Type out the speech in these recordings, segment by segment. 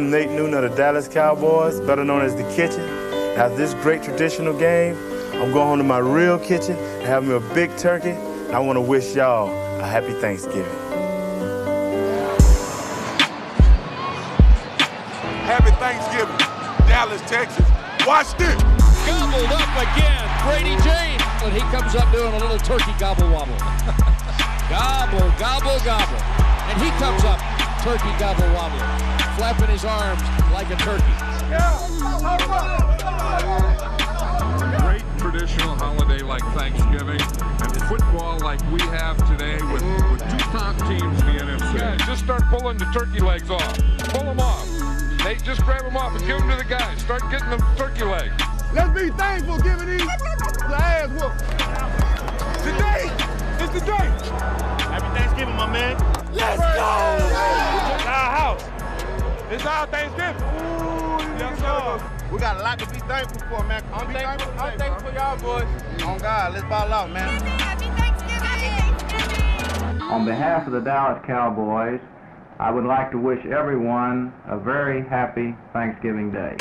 I'm Nate Newton of the Dallas Cowboys, better known as The Kitchen. After this great traditional game, I'm going home to my real kitchen and have me a big turkey. And I want to wish y'all a happy Thanksgiving. Happy Thanksgiving, Dallas, Texas. Watch this. Gobbled up again, Brady James. And he comes up doing a little turkey gobble wobble. Gobble, gobble, gobble. And he comes up, turkey gobble wobble, flapping his arms like a turkey. Great traditional holiday like Thanksgiving and football like we have today with two top teams in the NFC. Yeah, just start pulling the turkey legs off. Pull them off. Nate, just grab them off and give them to the guys. Start getting them turkey legs. Let's be thankful giving these the ass whoop. Today is the day. Happy Thanksgiving, my man. Let's go! It's our house. It's our Thanksgiving. Ooh, yes, sir. We got a lot to be thankful for, man. I'm thankful for y'all boys. On God, let's ball out, man. Happy Thanksgiving! On behalf of the Dallas Cowboys, I would like to wish everyone a very happy Thanksgiving Day.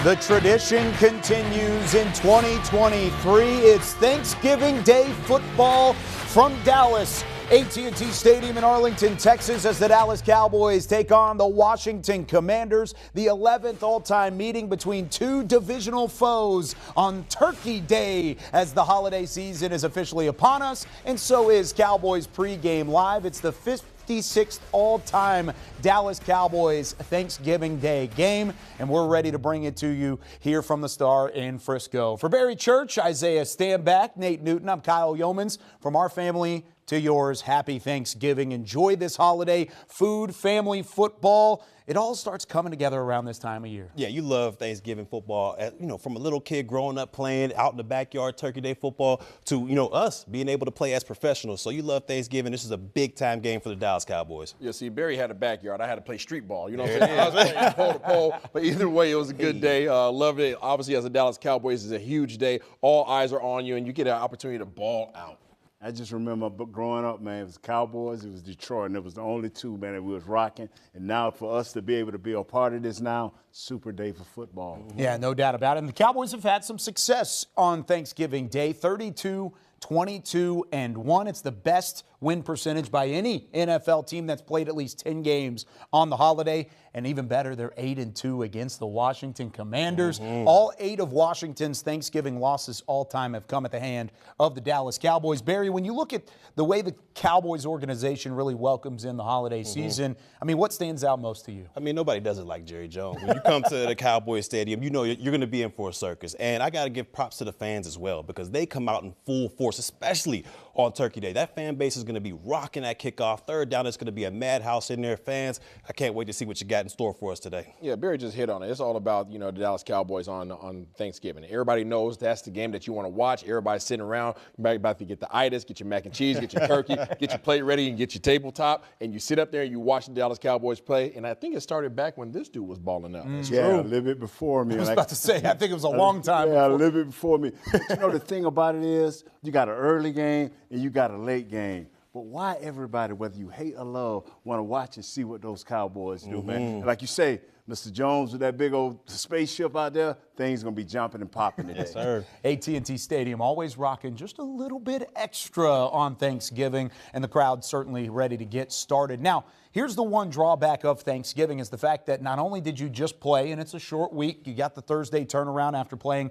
The tradition continues in 2023. It's Thanksgiving Day football from Dallas. AT&T Stadium in Arlington, Texas, as the Dallas Cowboys take on the Washington Commanders. The 11th all-time meeting between two divisional foes on Turkey Day as the holiday season is officially upon us. And so is Cowboys Pregame Live. It's the 56th all-time Dallas Cowboys Thanksgiving Day game, and we're ready to bring it to you here from the Star in Frisco. For Barry Church, Isaiah Stanback, Nate Newton, I'm Kyle Yeomans. From our family to yours, happy Thanksgiving. Enjoy this holiday. Food, family, football. It all starts coming together around this time of year. Yeah, you love Thanksgiving football. From a little kid growing up playing out in the backyard, Turkey Day football, to, us being able to play as professionals. So you love Thanksgiving. This is a big-time game for the Dallas Cowboys. Yeah, see, Barry had a backyard. I had to play street ball. You know what I'm saying? I was playing pole to pole. But either way, it was a good day. Loved it. Obviously, as a Dallas Cowboys, it's a huge day. All eyes are on you, and you get an opportunity to ball out. I just remember growing up, man, it was Cowboys, it was Detroit, and it was the only two, man, that we was rocking. And now for us to be able to be a part of this now, super day for football. Yeah, no doubt about it. And the Cowboys have had some success on Thanksgiving Day, 32-22-1. It's the best win percentage by any NFL team that's played at least 10 games on the holiday. And even better, they're 8-2 against the Washington Commanders. All 8 of Washington's Thanksgiving losses all time have come at the hand of the Dallas Cowboys. Barry, when you look at the way the Cowboys organization really welcomes in the holiday season, I mean, what stands out most to you? I mean, nobody does it like Jerry Jones. When you come to the Cowboys Stadium, you know you're going to be in for a circus. And I got to give props to the fans as well, because they come out in full force, especially on Turkey Day. That fan base is going to be rocking at kickoff. Third down, it's going to be a madhouse in there. Fans, I can't wait to see what you got in store for us today. Yeah, Barry just hit on it. It's all about, the Dallas Cowboys on Thanksgiving. Everybody knows that's the game that you want to watch. Everybody's sitting around, you're about to get the itis, get your mac and cheese, get your turkey, get your plate ready, and get your tabletop. And you sit up there and you watch the Dallas Cowboys play. And I think it started back when this dude was balling out. Yeah, a little bit before me. I was about to say, I think it was a long time Yeah, before. a little bit before me. But the thing about it is, you got an early game and you got a late game. But why everybody, whether you hate or love, want to watch and see what those Cowboys do, man? And like you say, Mr. Jones with that big old spaceship out there, things going to be jumping and popping today. Yes, sir. AT&T Stadium always rocking just a little bit extra on Thanksgiving, and the crowd's certainly ready to get started. Now, here's the one drawback of Thanksgiving is the fact that not only did you just play, and it's a short week, you got the Thursday turnaround after playing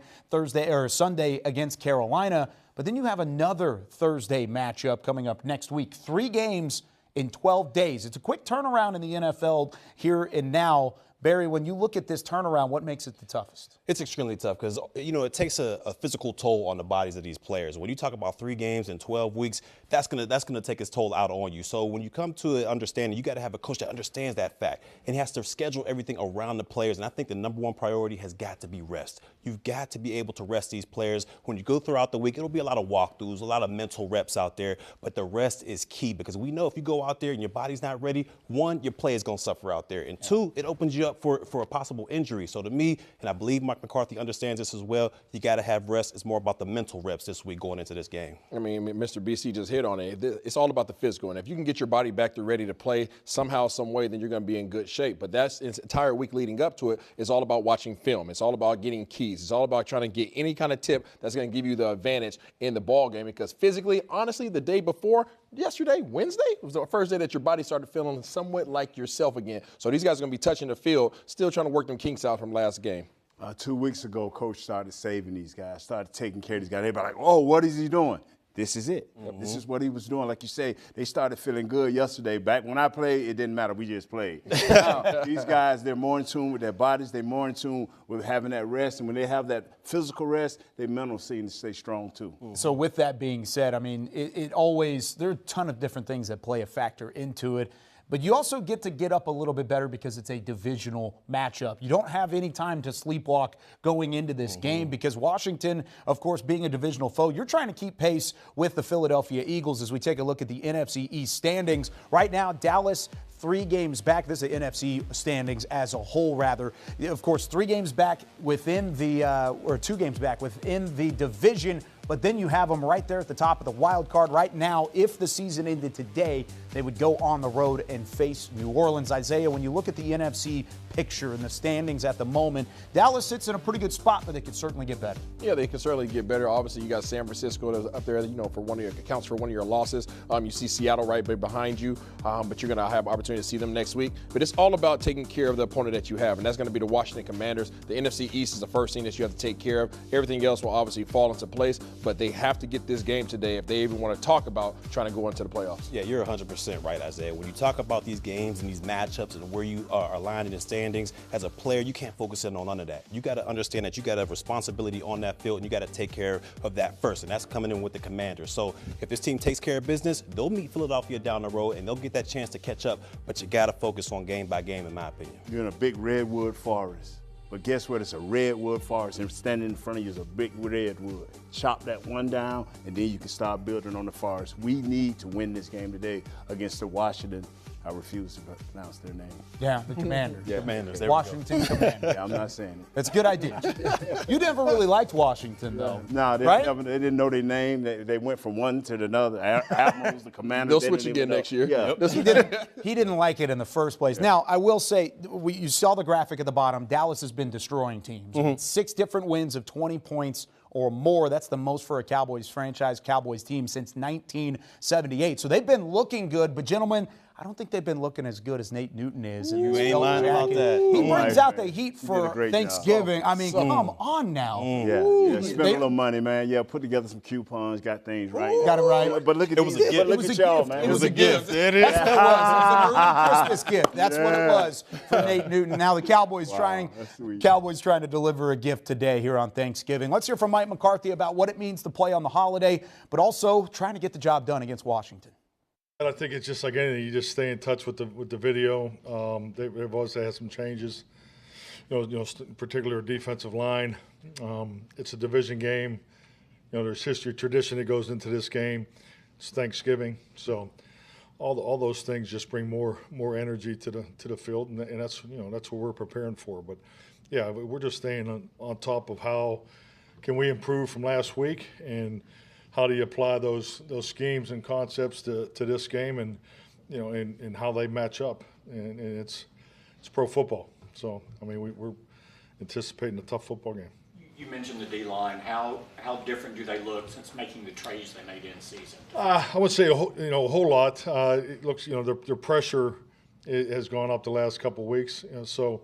Sunday against Carolina, but then you have another Thursday matchup coming up next week. 3 games in 12 days. It's a quick turnaround in the NFL here and now, Barry, when you look at this turnaround, what makes it the toughest? It's extremely tough because, it takes a physical toll on the bodies of these players. When you talk about 3 games in 12 weeks, that's gonna take its toll out on you. So when you come to an understanding, you got to have a coach that understands that fact, and he has to schedule everything around the players. And I think the number one priority has got to be rest. You've got to be able to rest these players. When you go throughout the week, it'll be a lot of walkthroughs, a lot of mental reps out there, but the rest is key because we know if you go out there and your body's not ready, 1, your play is going to suffer out there, and 2, it opens you up for a possible injury. So to me, and I believe Mike McCarthy understands this as well, you got to have rest. It's more about the mental reps this week going into this game. I mean, Mr. BC just hit on it. It's all about the physical, and if you can get your body back to ready to play somehow, some way, then you're going to be in good shape. But that's its entire week leading up to it is all about watching film. It's all about getting keys. It's all about trying to get any kind of tip that's going to give you the advantage in the ball game, because physically, honestly, the day before, yesterday, Wednesday, was the first day that your body started feeling somewhat like yourself again. So these guys are going to be touching the field, still trying to work them kinks out from last game. 2 weeks ago, Coach started saving these guys, started taking care of these guys. Everybody like, oh, what is he doing? This is it. This is what he was doing. Like you say, they started feeling good yesterday. Back when I played, it didn't matter. We just played. Now, these guys, they're more in tune with their bodies. They're more in tune with having that rest. And when they have that physical rest, their mental seems to stay strong, too. So with that being said, I mean, it always – there are a ton of different things that play a factor into it. But you also get to get up a little bit better because it's a divisional matchup. You don't have any time to sleepwalk going into this game because Washington, of course, being a divisional foe, you're trying to keep pace with the Philadelphia Eagles as we take a look at the NFC East standings. Right now, Dallas 3 games back. This is the NFC standings as a whole, rather. Of course, 3 games back within the or 2 games back within the division. But then you have them right there at the top of the wild card. Right now, if the season ended today, they would go on the road and face New Orleans. Isaiah, when you look at the NFC picture and the standings at the moment, Dallas sits in a pretty good spot, but they could certainly get better. Yeah, they can certainly get better. Obviously, you got San Francisco up there, for one of your accounts for one of your losses. You see Seattle right behind you, but you're going to have opportunity to see them next week. But it's all about taking care of the opponent that you have, and that's going to be the Washington Commanders. The NFC East is the first thing that you have to take care of. Everything else will obviously fall into place, but they have to get this game today if they even want to talk about trying to go into the playoffs. Yeah, you're 100% right, Isaiah. When you talk about these games and these matchups and where you are aligned in the standings, as a player, you can't focus in on none of that. You got to understand that you got a responsibility on that field, and you got to take care of that first, and that's coming in with the Commanders. So if this team takes care of business, they'll meet Philadelphia down the road, and they'll get that chance to catch up, but you got to focus on game by game, in my opinion. You're in a big redwood forest. But guess what? It's a redwood forest, and standing in front of you is a big redwood. Chop that one down, and then you can start building on the forest. We need to win this game today against the Washington. I refuse to pronounce their name. Yeah, the Commanders. Yeah, Commanders. Washington Commanders. Yeah, I'm not saying it. That's a good idea. You never really liked Washington, though. No, they, right? they didn't know their name. They went from one to the other. Admirals, the Commanders. They'll switch again next year. Yeah. He didn't like it in the first place. Yeah. Now, I will say, you saw the graphic at the bottom. Dallas has been destroying teams. 6 different wins of 20 points or more. That's the most for a Cowboys franchise, Cowboys team since 1978. So they've been looking good, but gentlemen, I don't think they've been looking as good as Nate Newton is. You ain't lying about that. He brings out the heat for Thanksgiving. I mean, come on now. Yeah, spend a little money, man. Yeah, put together some coupons, got things right. Got it right. But look at it was a gift. But look at y'all, man. It was a gift. It is. That's what it was. It was an early Christmas gift. That's what it was for Nate Newton. Now the Cowboys trying to deliver a gift today here on Thanksgiving. Let's hear from Mike McCarthy about what it means to play on the holiday, but also trying to get the job done against Washington. I think it's just like anything. You just stay in touch with the video. They've also had some changes, particular defensive line. It's a division game. There's history, tradition that goes into this game. It's Thanksgiving, so all those things just bring more energy to the field, and that's that's what we're preparing for. But yeah, we're just staying on top of how can we improve from last week, and how do you apply those schemes and concepts to this game, and and how they match up, and it's pro football. So I mean we're anticipating a tough football game. You mentioned the D-line. How different do they look since making the trades they made in season? I would say a whole lot. It looks their pressure has gone up the last couple of weeks. So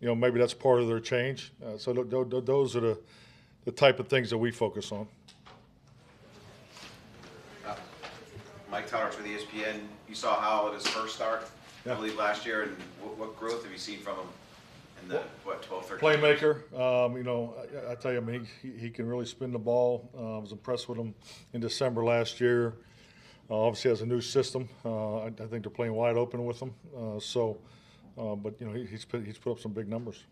maybe that's part of their change. So those are the type of things that we focus on. Mike Towers with ESPN. You saw Howell at his first start, I believe, last year, and what growth have you seen from him in the, 12, 13 Playmaker. You know, I tell you, I mean, he can really spin the ball. I was impressed with him in December last year. Obviously has a new system. I think they're playing wide open with him. But, you know, he's put up some big numbers.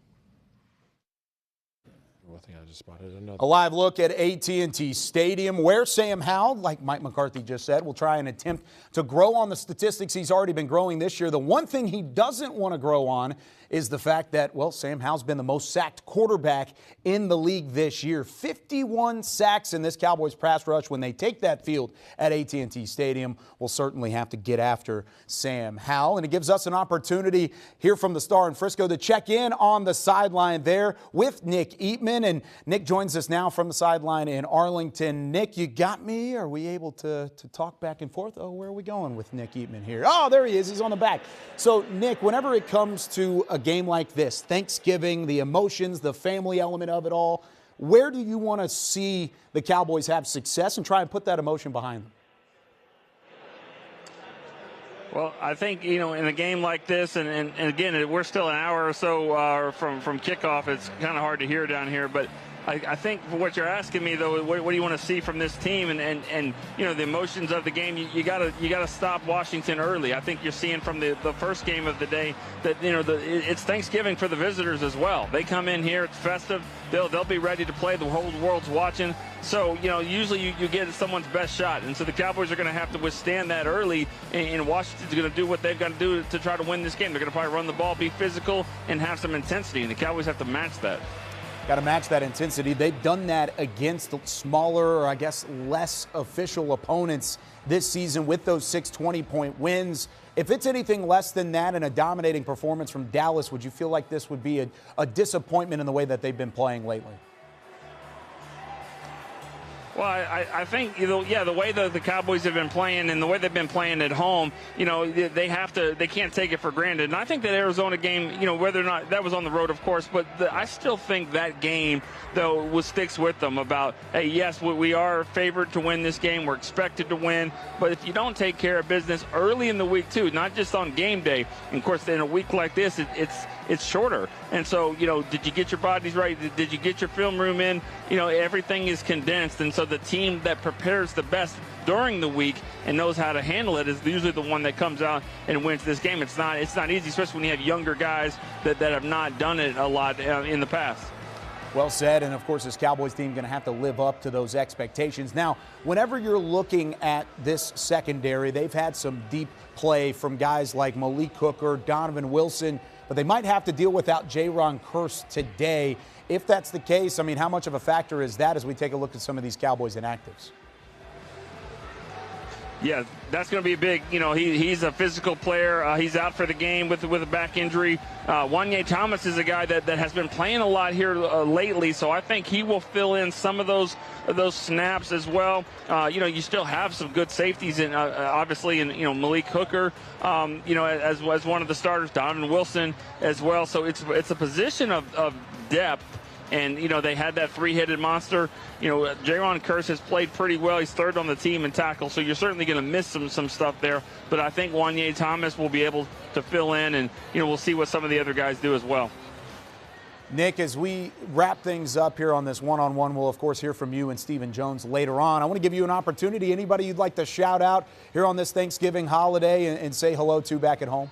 I think I just spotted another. A live look at AT&T Stadium, where Sam Howell, like Mike McCarthy just said, will try and attempt to grow on the statistics he's already been growing this year. The one thing he doesn't want to grow on is the fact that, well, Sam Howell's been the most sacked quarterback in the league this year. 51 sacks in this Cowboys pass rush. When they take that field at AT&T Stadium, we'll certainly have to get after Sam Howell. And it gives us an opportunity here from the Star in Frisco to check in on the sideline there with Nick Eatman. And Nick joins us now from the sideline in Arlington. Nick, you got me? Are we able to talk back and forth? Oh, where are we going with Nick Eatman here? Oh, there he is. He's on the back. So, Nick, whenever it comes to a game like this, Thanksgiving, the emotions, the family element of it all, where do you want to see the Cowboys have success and try and put that emotion behind them? Well, I think, you know, in a game like this, and again, we're still an hour or so from kickoff. It's kind of hard to hear down here, but I think for what you're asking me, though, what do you want to see from this team and you know, the emotions of the game, you gotta stop Washington early. I think you're seeing from the first game of the day that, you know, it's Thanksgiving for the visitors as well. They come in here, it's festive, they'll be ready to play, the whole world's watching. So, you know, usually you get someone's best shot, and so the Cowboys are going to have to withstand that early, and Washington's going to do what they've got to do to try to win this game. They're going to probably run the ball, be physical, and have some intensity, and the Cowboys have to match that. Got to match that intensity. They've done that against smaller, or I guess less official opponents this season with those 6 20-point wins. If it's anything less than that and a dominating performance from Dallas, would you feel like this would be a disappointment in the way that they've been playing lately? Well, I think, you know, yeah, the way the Cowboys have been playing and the way they've been playing at home, you know, they can't take it for granted. And I think that Arizona game, you know, whether or not that was on the road, of course, but I still think that game, though, sticks with them about, hey, yes, we are favored to win this game. We're expected to win. But if you don't take care of business early in the week, too, not just on game day, and of course, in a week like this, it's shorter. And so, you know, did you get your bodies right? Did you get your film room in? You know, everything is condensed. And so the team that prepares the best during the week and knows how to handle it is usually the one that comes out and wins this game. It's not easy, especially when you have younger guys that have not done it a lot in the past. Well said, and of course this Cowboys team going to have to live up to those expectations. Now, whenever you're looking at this secondary, they've had some deep play from guys like Malik Hooker, Donovan Wilson, but they might have to deal without Jaron Kearse today. If that's the case, I mean, how much of a factor is that as we take a look at some of these Cowboys inactives? Yeah, that's going to be a big, you know, he's a physical player. He's out for the game with a back injury. Wanye Thomas is a guy that has been playing a lot here lately, so I think he will fill in some of those snaps as well. You know, you still have some good safeties, in, obviously, in, you know, Malik Hooker, you know, as one of the starters, Donovan Wilson as well. So it's a position of depth. And, you know, they had that three-headed monster. You know, Jaron Kearse has played pretty well. He's third on the team in tackles, so you're certainly going to miss some stuff there. But I think Wanye Thomas will be able to fill in, and, you know, we'll see what some of the other guys do as well. Nick, as we wrap things up here on this one-on-one, we'll, of course, hear from you and Stephen Jones later on. I want to give you an opportunity. Anybody you'd like to shout out here on this Thanksgiving holiday and say hello to back at home?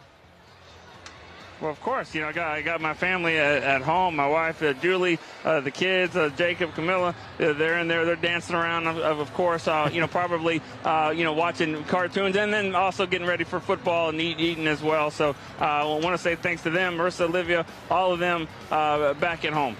Well, of course, you know, I got my family at home, my wife, Julie, the kids, Jacob, Camilla, they're in there, they're dancing around, of course, you know, probably, you know, watching cartoons and then also getting ready for football and eating as well. So I want to say thanks to them, Marissa, Olivia, all of them back at home.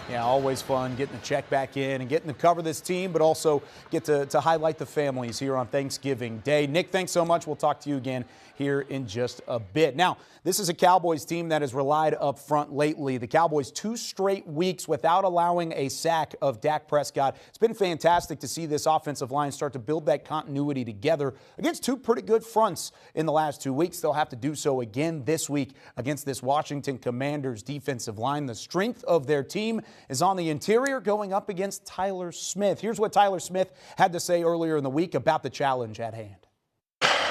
Yeah, always fun getting to check back in and getting to cover this team, but also get to highlight the families here on Thanksgiving Day. Nick, thanks so much. We'll talk to you again here in just a bit. Now, this is a Cowboys team that has relied up front lately. The Cowboys 2 straight weeks without allowing a sack of Dak Prescott. It's been fantastic to see this offensive line start to build that continuity together against 2 pretty good fronts in the last 2 weeks. They'll have to do so again this week against this Washington Commanders defensive line. The strength of their team is on the interior going up against Tyler Smith. Here's what Tyler Smith had to say earlier in the week about the challenge at hand.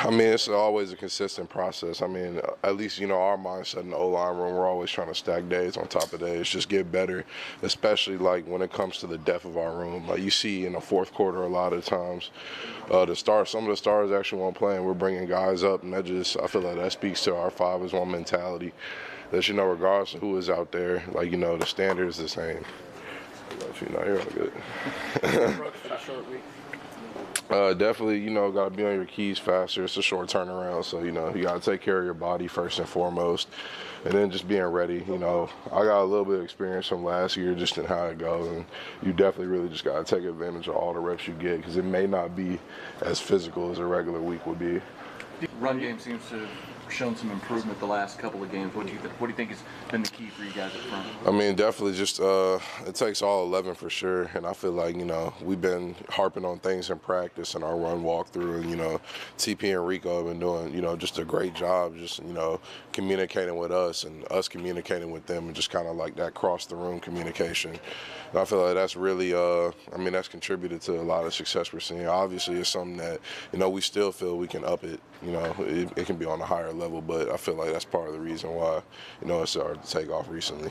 I mean, it's always a consistent process. I mean, at least, our mindset in the O-line room, we're always trying to stack days on top of days, just get better, especially, like, when it comes to the depth of our room. Like, you see in the fourth quarter a lot of times, some of the stars actually won't play, and we're bringing guys up, and I feel like that speaks to our 5-as-1 mentality. That, regardless of who is out there, like, the standard is the same. If you're not here, I'm good. Definitely, got to be on your keys faster. It's a short turnaround, so, you got to take care of your body first and foremost, and then just being ready. I got a little bit of experience from last year just in how it goes, and you definitely really just got to take advantage of all the reps you get because it may not be as physical as a regular week would be. Run game seems to have shown some improvement the last couple of games. What do you think has been the key for you guys up front? I mean, definitely just it takes all 11 for sure, and I feel like, we've been harping on things in practice and our run walkthrough, and, TP and Rico have been doing, just a great job just, communicating with us and us communicating with them and just kind of like that cross-the-room communication. And I feel like that's really, that's contributed to a lot of success we're seeing. Obviously, it's something that, we still feel we can up it. It can be on a higher level, but I feel like that's part of the reason why, it started to take off recently.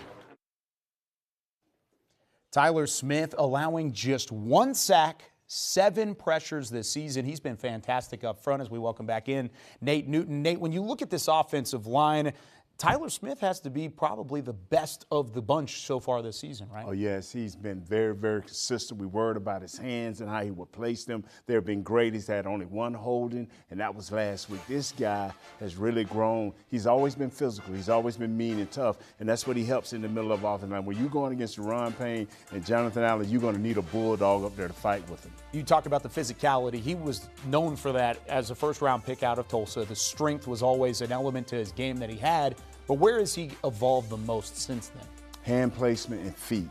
Tyler Smith allowing just 1 sack, 7 pressures this season. He's been fantastic up front as we welcome back in Nate Newton. Nate, when you look at this offensive line, Tyler Smith has to be probably the best of the bunch so far this season, right? Oh, yes. He's been very, very consistent. We worried about his hands and how he would place them. They've been great. He's had only 1 holding, and that was last week. This guy has really grown. He's always been physical. He's always been mean and tough, and that's what he helps in the middle of offense. When you're going against Ron Payne and Jonathan Allen, you're going to need a bulldog up there to fight with him. You talk about the physicality. He was known for that as a first-round pick out of Tulsa. The strength was always an element to his game that he had. But where has he evolved the most since then? Hand placement and feet.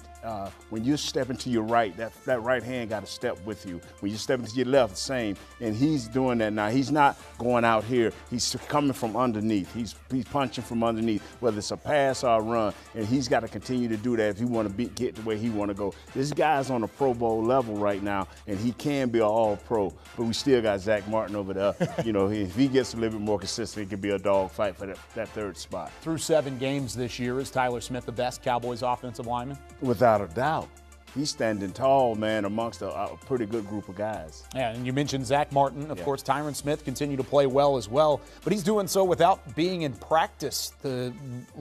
When you're stepping to your right, that right hand got to step with you. When you're stepping to your left, the same. And he's doing that now. He's not going out here. He's coming from underneath. He's punching from underneath, whether it's a pass or a run. And he's got to continue to do that if he want to get to where he want to go. This guy's on a Pro Bowl level right now, and he can be an All-Pro. But we still got Zach Martin over there. If he gets a little bit more consistent, it could be a dog fight for that 3rd spot. Through 7 games this year, is Tyler Smith the best Cowboys offensive lineman? Without a doubt. He's standing tall, man, amongst a pretty good group of guys. Yeah, and you mentioned Zach Martin. Of course, Tyron Smith continue to play well as well, but he's doing so without being in practice the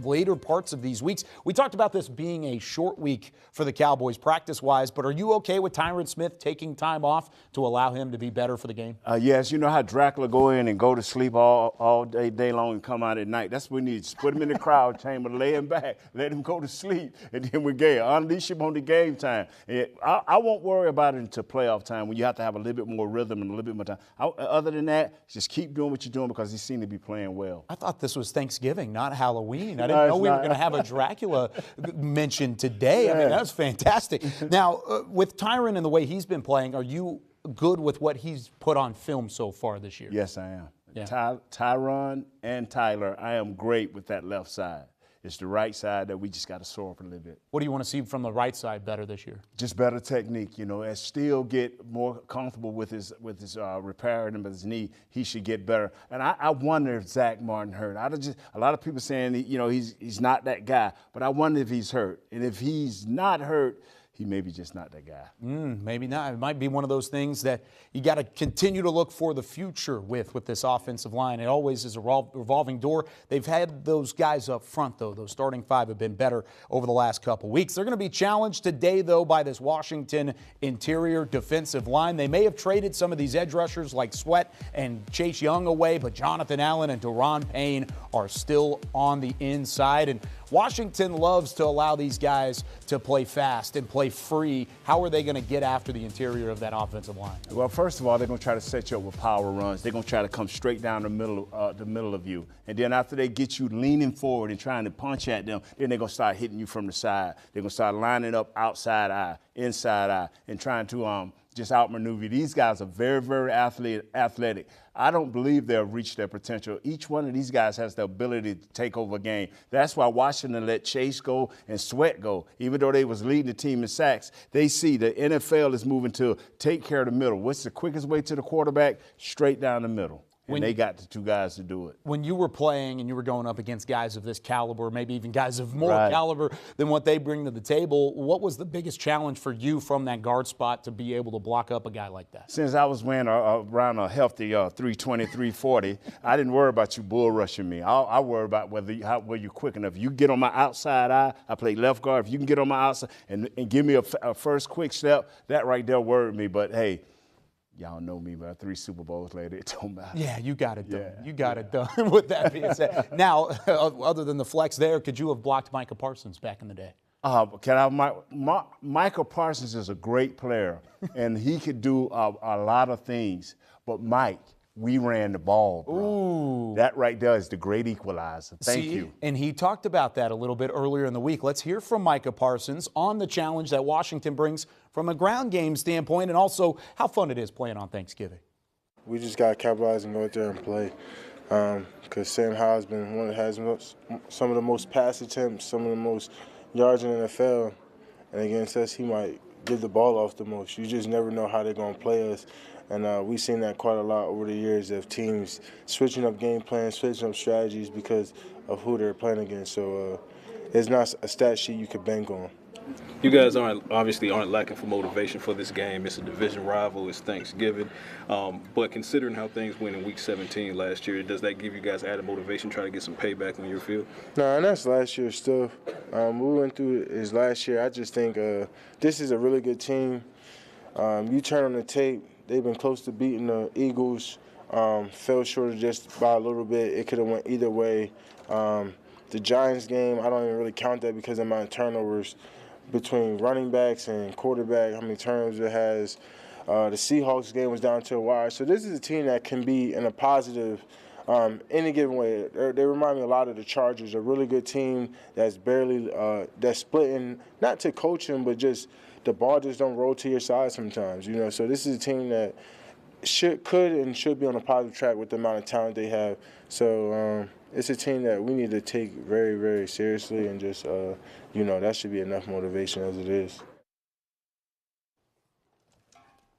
later parts of these weeks. We talked about this being a short week for the Cowboys practice-wise, but are you okay with Tyron Smith taking time off to allow him to be better for the game? Yes, you know how Dracula go in and go to sleep all day long and come out at night. That's what we need. Just put him in the crowd chamber, lay him back, let him go to sleep, and then we unleash him on the game time. I won't worry about it until playoff time when you have to have a little bit more rhythm and a little bit more time. Other than that, just keep doing what you're doing because he seems to be playing well. I thought this was Thanksgiving, not Halloween. I didn't know we were going to have a Dracula mention today. Yeah. I mean, that was fantastic. Now, with Tyron and the way he's been playing, are you good with what he's put on film so far this year? Yes, I am. Yeah. Tyron and Tyler, I am great with that left side. It's the right side that we just got to sore up a little bit. What do you want to see from the right side better this year? Just better technique, as Steele get more comfortable with his repairing him with his knee, he should get better. And I wonder if Zach Martin hurt. A lot of people saying he's not that guy, but I wonder if he's hurt. And if he's not hurt, he may be just not that guy. Maybe not. It might be one of those things that you got to continue to look for the future with this offensive line. It always is a revolving door. They've had those guys up front, though. Those starting 5 have been better over the last couple weeks. They're going to be challenged today, though, by this Washington interior defensive line. They may have traded some of these edge rushers like Sweat and Chase Young away, but Jonathan Allen and Daron Payne are still on the inside. And Washington loves to allow these guys to play fast and play free. How are they going to get after the interior of that offensive line? Well, first of all, they're going to try to set you up with power runs. They're going to try to come straight down the middle of you. And then after they get you leaning forward and trying to punch at them, then they're going to start hitting you from the side. They're going to start lining up outside eye, inside eye, and trying to just outmaneuver you. These guys are very, very athletic. I don't believe they'll reach their potential. Each one of these guys has the ability to take over a game. That's why Washington let Chase go and Sweat go. Even though they was leading the team in sacks, they see the NFL is moving to take care of the middle. What's the quickest way to the quarterback? Straight down the middle. And they got the two guys to do it. When you were playing and you were going up against guys of this caliber, maybe even guys of more caliber than what they bring to the table, what was the biggest challenge for you from that guard spot to be able to block up a guy like that? Since I was wearing around a healthy 320, 340, I didn't worry about you bull rushing me. I worry about whether you're quick enough. You get on my outside eye, I play left guard. If you can get on my outside and give me a first quick step, that right there worried me. But, hey, y'all know me, but 3 Super Bowls later, it don't matter. Yeah, you got it done. You got it done. With that being said, now, other than the flex there, could you have blocked Micah Parsons back in the day? Michael Parsons is a great player, and he could do a lot of things. But Mike, we ran the ball, bro. Ooh. That right there is the great equalizer. Thank you. And he talked about that a little bit earlier in the week. Let's hear from Micah Parsons on the challenge that Washington brings from a ground game standpoint, and also how fun it is playing on Thanksgiving. We just got to capitalize and go out there and play. Because Sam Howell has been one that has some of the most pass attempts, some of the most yards in the NFL. And against us, he might give the ball off the most. You just never know how they're going to play us. And we've seen that quite a lot over the years of teams switching up game plans, switching up strategies because of who they're playing against. So it's not a stat sheet you could bank on. You guys obviously aren't lacking for motivation for this game. It's a division rival. It's Thanksgiving. But considering how things went in Week 17 last year, does that give you guys added motivation, try to get some payback on your field? No, and that's last year's stuff. We went through it last year. I just think this is a really good team. You turn on the tape, they've been close to beating the Eagles, fell short of just by a little bit. It could have went either way. The Giants game, I don't even really count that because of my turnovers between running backs and quarterback, how many turnovers it has. The Seahawks game was down to a wire. So this is a team that can be in a positive any given way. They remind me a lot of the Chargers, a really good team that's barely that's splitting, not to coaching, but just the ball just don't roll to your side sometimes. So this is a team that could and should be on a positive track with the amount of talent they have. So it's a team that we need to take very, very seriously, and just, that should be enough motivation as it is.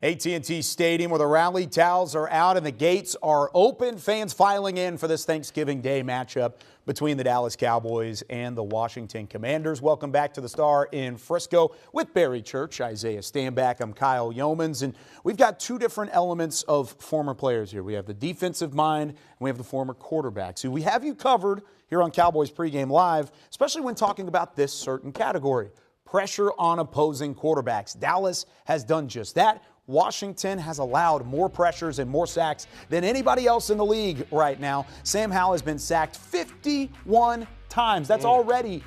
AT&T Stadium, where the rally towels are out and the gates are open. Fans filing in for this Thanksgiving Day matchup between the Dallas Cowboys and the Washington Commanders. Welcome back to the Star in Frisco with Barry Church, Isaiah Stanback. I'm Kyle Yeomans, and we've got two different elements of former players here. We have the defensive mind, and we have the former quarterbacks. So we have you covered here on Cowboys Pregame Live, especially when talking about this certain category, pressure on opposing quarterbacks. Dallas has done just that. Washington has allowed more pressures and more sacks than anybody else in the league right now. Sam Howell has been sacked 51 times. That's already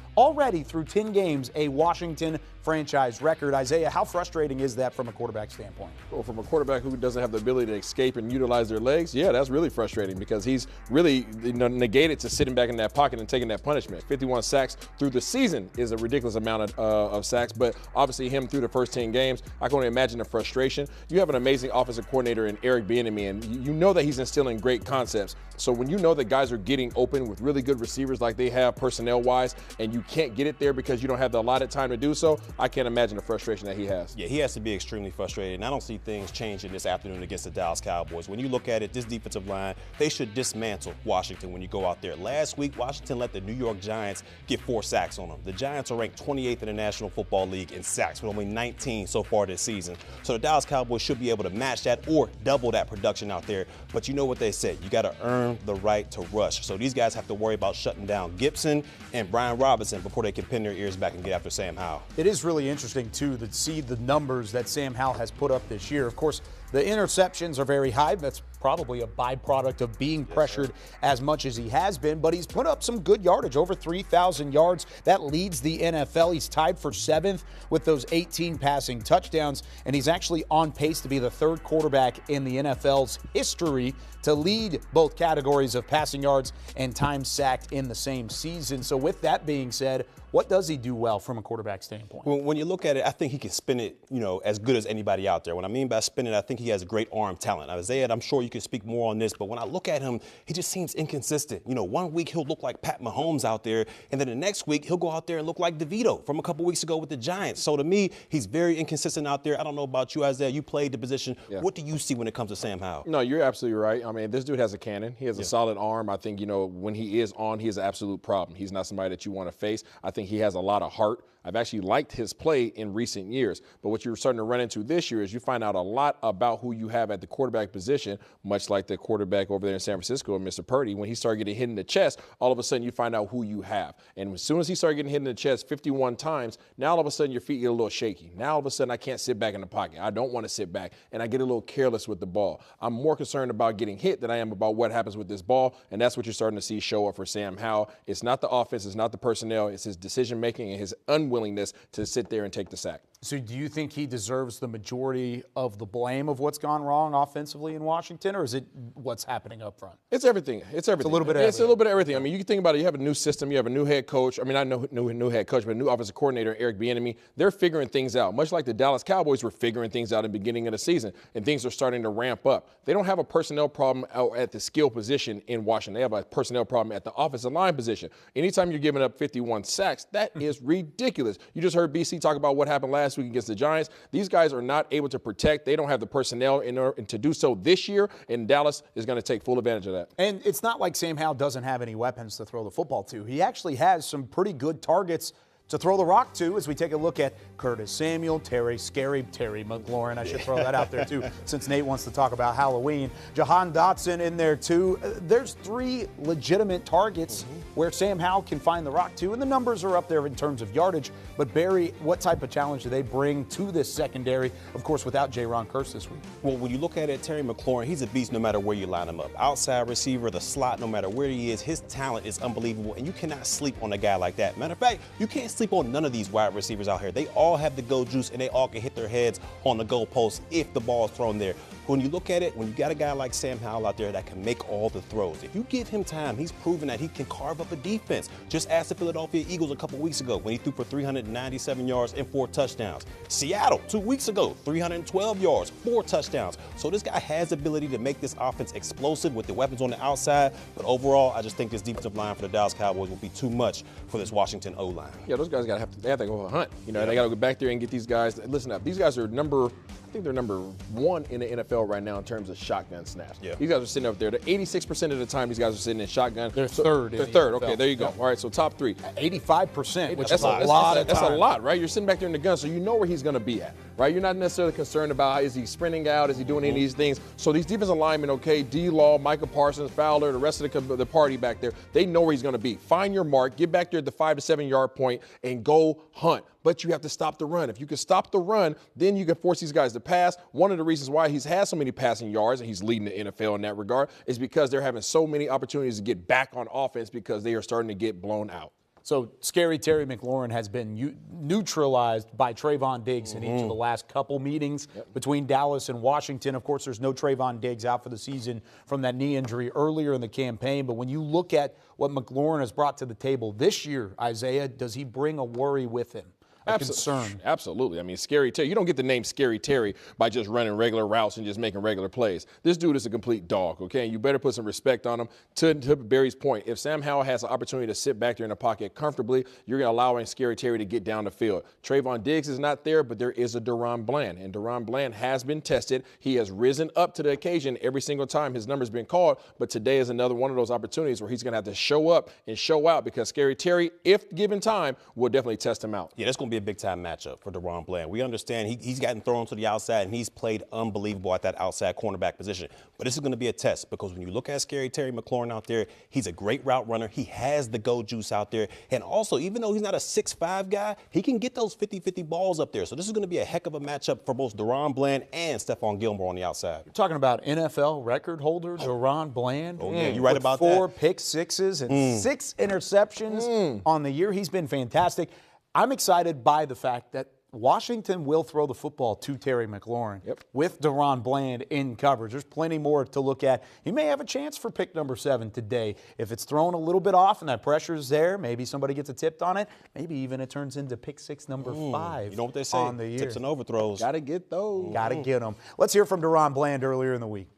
through 10 games, a Washington franchise record. Isaiah, how frustrating is that from a quarterback standpoint? Well, from a quarterback who doesn't have the ability to escape and utilize their legs, yeah, that's really frustrating because he's really negated to sitting back in that pocket and taking that punishment. 51 sacks through the season is a ridiculous amount of sacks, but obviously him through the first 10 games, I can only imagine the frustration. You have an amazing offensive coordinator in Eric Bieniemy, and you know that he's instilling great concepts. So when you know that guys are getting open with really good receivers like they have personnel-wise, and you can't get it there because you don't have the allotted time to do so, I can't imagine the frustration that he has. Yeah, he has to be extremely frustrated, and I don't see things changing this afternoon against the Dallas Cowboys. When you look at it, this defensive line, they should dismantle Washington when you go out there. Last week, Washington let the New York Giants get 4 sacks on them. The Giants are ranked 28th in the National Football League in sacks with only 19 so far this season. So the Dallas Cowboys should be able to match that or double that production out there. But you know what they said, you got to earn the right to rush. So these guys have to worry about shutting down Gibson and Brian Robinson before they can pin their ears back and get after Sam Howell. It is really interesting, too, to see the numbers that Sam Howell has put up this year. Of course, the interceptions are very high. That's probably a byproduct of being pressured as much as he has been, but he's put up some good yardage, over 3,000 yards. That leads the NFL. He's tied for 7th with those 18 passing touchdowns, and he's actually on pace to be the 3rd quarterback in the NFL's history to lead both categories of passing yards and time sacked in the same season. So with that being said, What does he do well from a quarterback standpoint? Well, when you look at it, I think he can spin it, as good as anybody out there. What I mean by spin it, I think he has great arm talent. Now, Isaiah, I'm sure you can speak more on this, but when I look at him, he just seems inconsistent. 1 week he'll look like Pat Mahomes out there, and then the next week he'll go out there and look like DeVito from a couple weeks ago with the Giants. So to me, he's very inconsistent out there. I don't know about you, Isaiah. You played the position. Yeah. What do you see when it comes to Sam Howell? No, you're absolutely right. I mean, this dude has a cannon. He has a solid arm. I think, when he is on, he is an absolute problem. He's not somebody that you want to face. I think he has a lot of heart. I've actually liked his play in recent years. But what you're starting to run into this year is you find out a lot about who you have at the quarterback position, much like the quarterback over there in San Francisco, Mr. Purdy. When he started getting hit in the chest, all of a sudden you find out who you have. And as soon as he started getting hit in the chest 51 times, now all of a sudden your feet get a little shaky. Now all of a sudden I can't sit back in the pocket. I don't want to sit back, and I get a little careless with the ball. I'm more concerned about getting hit than I am about what happens with this ball, and that's what you're starting to see show up for Sam Howell. It's not the offense, it's not the personnel, it's his decision-making and his unwillingness to sit there and take the sack. So do you think he deserves the majority of the blame of what's gone wrong offensively in Washington, or is it what's happening up front? It's everything. It's everything. It's a little bit of It's a little bit of everything. I mean, you can think about it. You have a new system. You have a new head coach. I mean, not new head coach, but a new offensive coordinator, Eric Bieniemy. They're figuring things out, much like the Dallas Cowboys were figuring things out in the beginning of the season, and things are starting to ramp up. They don't have a personnel problem out at the skill position in Washington. They have a personnel problem at the offensive line position. Anytime you're giving up 51 sacks, that is ridiculous. You just heard BC talk about what happened last week against the Giants. These guys are not able to protect. They don't have the personnel in order to do so this year, and Dallas is going to take full advantage of that. And it's not like Sam Howell doesn't have any weapons to throw the football to. He actually has some pretty good targets to throw the rock to as we take a look at Curtis Samuel, Terry McLaurin. I should throw that out there, too, since Nate wants to talk about Halloween. Jahan Dotson in there, too. There's 3 legitimate targets where Sam Howell can find the rock to, and the numbers are up there in terms of yardage. But, Barry, what type of challenge do they bring to this secondary, of course, without Jaron Kearse this week? Well, when you look at it, Terry McLaurin, he's a beast no matter where you line him up. Outside receiver, the slot, no matter where he is, his talent is unbelievable, and you cannot sleep on a guy like that. Matter of fact, you can't sleep on none of these wide receivers out here. They all have the go juice, and they all can hit their heads on the goalpost if the ball is thrown there. When you look at it, when you got a guy like Sam Howell out there that can make all the throws, if you give him time, he's proven that he can carve up a defense. Just ask the Philadelphia Eagles a couple weeks ago when he threw for 397 yards and 4 touchdowns. Seattle, 2 weeks ago, 312 yards, 4 touchdowns. So this guy has the ability to make this offense explosive with the weapons on the outside. But overall, I just think this defensive line for the Dallas Cowboys will be too much for this Washington O-line. Yeah, those guys they have to go on a hunt. They got to go back there and get these guys. Listen up, these guys are number 1 in the NFL right now in terms of shotgun snaps. Yeah. These guys are sitting up there. 86% of the time, these guys are sitting in shotgun. They're third. They're third. Okay, there you go. All right, so top 3. 85%, which is a lot. That's a lot, right? You're sitting back there in the gun, so you know where he's going to be at, right? You're not necessarily concerned about is he sprinting out, is he doing any of these things. So these defensive linemen, okay, D-Law, Micah Parsons, Fowler, the rest of the party back there, they know where he's going to be. Find your mark, get back there at the 5 to 7 yard point, and go hunt. But you have to stop the run. If you can stop the run, then you can force these guys to pass. One of the reasons why he's had so many passing yards, and he's leading the NFL in that regard, is because they're having so many opportunities to get back on offense because they are starting to get blown out. So scary Terry McLaurin has been neutralized by Trayvon Diggs in each of the last couple meetings between Dallas and Washington. Of course, there's no Trayvon Diggs out for the season from that knee injury earlier in the campaign. But when you look at what McLaurin has brought to the table this year, Isaiah, does he bring a worry with him? Concern. Absolutely. I mean, Scary Terry. You don't get the name Scary Terry by just running regular routes and just making regular plays. This dude is a complete dog, okay? And you better put some respect on him. To Barry's point, if Sam Howell has an opportunity to sit back there in the pocket comfortably, you're going to allow Scary Terry to get down the field. Trayvon Diggs is not there, but there is a Deron Bland, and Deron Bland has been tested. He has risen up to the occasion every single time his number's been called, but today is another one of those opportunities where he's going to have to show up and show out because Scary Terry, if given time, will definitely test him out. Yeah, that's going to be a big-time matchup for Deron Bland. We understand he's gotten thrown to the outside, and he's played unbelievable at that outside cornerback position. But this is going to be a test because when you look at Scary Terry McLaurin out there, he's a great route runner. He has the go juice out there. And also, even though he's not a 6'5" guy, he can get those 50-50 balls up there. So this is going to be a heck of a matchup for both Deron Bland and Stephon Gilmore on the outside. You're talking about NFL record holder Deron Bland. Oh, yeah, you're right about 4 pick sixes and 6 interceptions on the year. He's been fantastic. I'm excited by the fact that Washington will throw the football to Terry McLaurin with DaRon Bland in coverage. There's plenty more to look at. He may have a chance for pick number 7 today. If it's thrown a little bit off and that pressure is there, maybe somebody gets a tip on it. Maybe even it turns into pick 6 number 5. You know what they say? On the year. Tips and overthrows. Got to get those. Got to get them. Let's hear from DaRon Bland earlier in the week.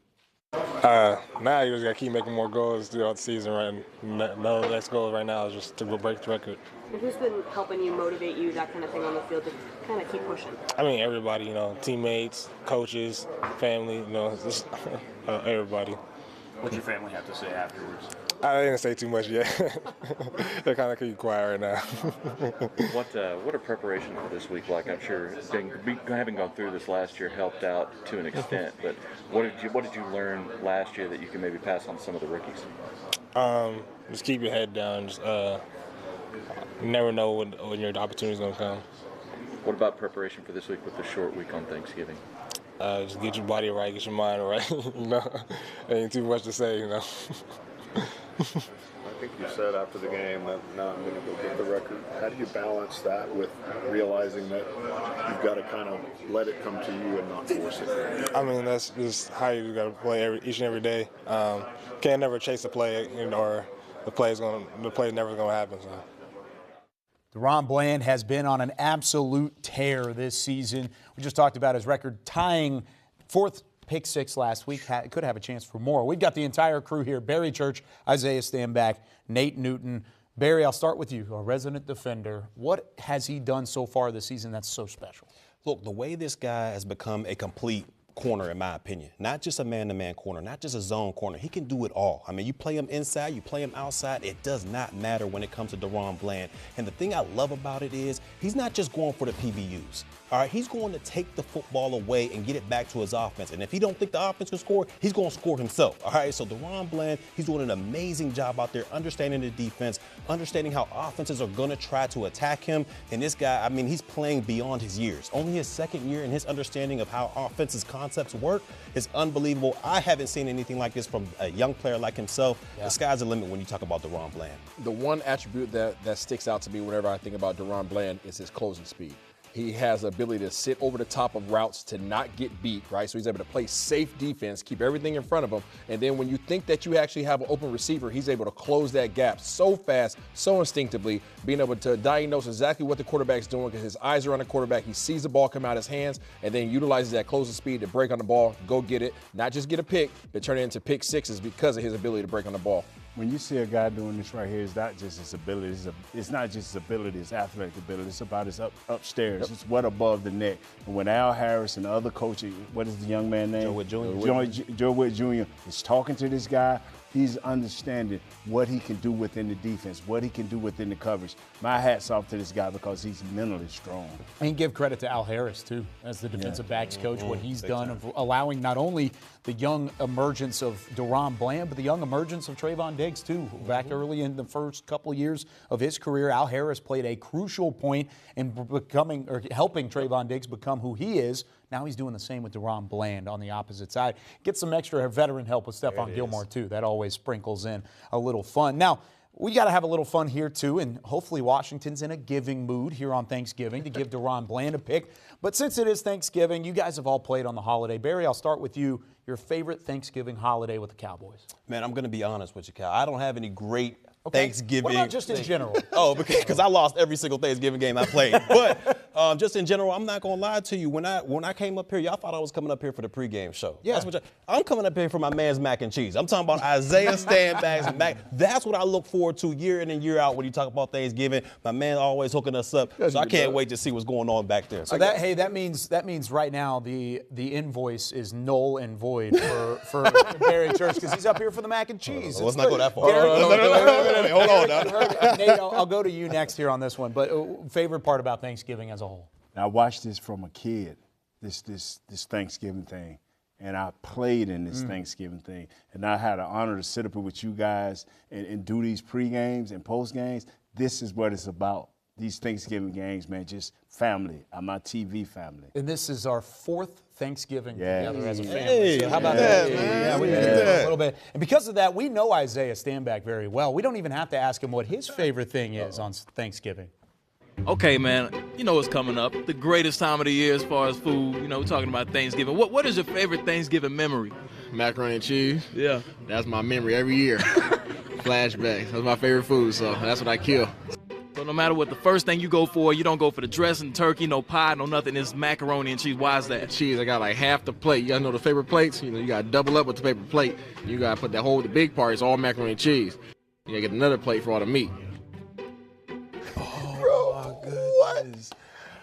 Now you just got to keep making more goals throughout the season, right? And no, the next goal right now is just to go break the record. And who's been helping you, motivate you, that kind of thing on the field to kind of keep pushing? I mean, everybody, teammates, coaches, family, just everybody. What's your family have to say afterwards? I didn't say too much yet. They're kind of keep quiet right now. What are preparation for this week like? I'm sure having gone through this last year helped out to an extent, but what did you learn last year that you can maybe pass on to some of the rookies? Just keep your head down. Just, you never know when your opportunity's going to come. What about preparation for this week with the short week on Thanksgiving? Just get your body right, get your mind right. Ain't too much to say, I think you said after the game that now I'm going to go get the record. How do you balance that with realizing that you've got to kind of let it come to you and not force it? I mean, that's just how you got to play each and every day. Can't never chase a play, or the play's never going to happen. So. DaRon Bland has been on an absolute tear this season. We just talked about his record tying 4th pick 6 last week. Could have a chance for more. We've got the entire crew here. Barry Church, Isaiah Stanback, Nate Newton. Barry, I'll start with you, a resident defender. What has he done so far this season that's so special? Look, the way this guy has become a complete corner, in my opinion. Not just a man-to-man corner, not just a zone corner. He can do it all. I mean, you play him inside, you play him outside. It does not matter when it comes to DaRon Bland. And the thing I love about it is he's not just going for the PBUs. All right, he's going to take the football away and get it back to his offense. And if he don't think the offense can score, he's going to score himself. All right, so DaRon Bland, he's doing an amazing job out there, understanding the defense, understanding how offenses are going to try to attack him. And this guy, I mean, he's playing beyond his years. Only his 2nd year, and his understanding of how offenses concepts work is unbelievable. I haven't seen anything like this from a young player like himself. Yeah. The sky's the limit when you talk about DaRon Bland. The one attribute that sticks out to me whenever I think about DaRon Bland is his closing speed. He has the ability to sit over the top of routes to not get beat, right? So he's able to play safe defense, keep everything in front of him. And then when you think that you actually have an open receiver, he's able to close that gap so fast, so instinctively, being able to diagnose exactly what the quarterback's doing because his eyes are on the quarterback. He sees the ball come out of his hands and then utilizes that closing speed to break on the ball, go get it, not just get a pick, but turn it into pick 6s because of his ability to break on the ball. When you see a guy doing this right here, it's not just his ability. It's not just his ability, his athletic ability. It's about his upstairs. Yep. It's what above the neck. And when Al Harris and the other coaches, what is the young man name? Joe Witt Jr. Joe Witt Jr. is talking to this guy. He's understanding what he can do within the defense, what he can do within the coverage. My hat's off to this guy because he's mentally strong. And give credit to Al Harris, too, as the defensive backs coach, what he's done of allowing not only the young emergence of DaRon Bland, but the young emergence of Trayvon Diggs, too. Back early in the first couple of years of his career, Al Harris played a crucial point in helping Trayvon Diggs become who he is. Now he's doing the same with DaRon Bland on the opposite side. Get some extra veteran help with Stephon Gilmore, too. That always sprinkles in a little fun. Now, we got to have a little fun here, too, and hopefully Washington's in a giving mood here on Thanksgiving to give DaRon Bland a pick. But since it is Thanksgiving, you guys have all played on the holiday. Barry, I'll start with you. Your favorite Thanksgiving holiday with the Cowboys? Man, I'm going to be honest with you, Cal. I don't have any great Thanksgiving. What about just in general? Oh, because I lost every single Thanksgiving game I played. But just in general, I'm not gonna lie to you. When I came up here, y'all thought I was coming up here for the pregame show. Yeah. I'm coming up here for my man's mac and cheese. I'm talking about Isaiah Stanback's mac. That's what I look forward to year in and year out when you talk about Thanksgiving. My man always hooking us up. So I can't wait to see what's going on back there. So that means right now the invoice is null and void for Barry Church because he's up here for the mac and cheese. Let's not go that far. Hold on now. Nate, I'll go to you next here on this one. But favorite part about Thanksgiving as a whole? Now, I watched this from a kid, this Thanksgiving thing, and I played in this Thanksgiving thing. And I had the honor to sit up here with you guys and do these pre-games and post-games. This is what it's about. These Thanksgiving games, man, just family. I'm my TV family. And this is our 4th Thanksgiving together as a family. Hey, so how about that? Yeah, we did a little bit. And because of that, we know Isaiah Stanback very well. We don't even have to ask him what his favorite thing is on Thanksgiving. Okay, man, you know what's coming up. The greatest time of the year as far as food. You know, we're talking about Thanksgiving. What is your favorite Thanksgiving memory? Macaroni and cheese. Yeah. That's my memory every year. Flashbacks. That's my favorite food, so that's what I kill. So no matter what the first thing you go for, you don't go for the dressing, turkey, no pie, no nothing. It's macaroni and cheese. Why is that? Cheese, I got like half the plate. You guys know the favorite plates? You know, you got to double up with the paper plate. You got to put the big part is all macaroni and cheese. You got to get another plate for all the meat.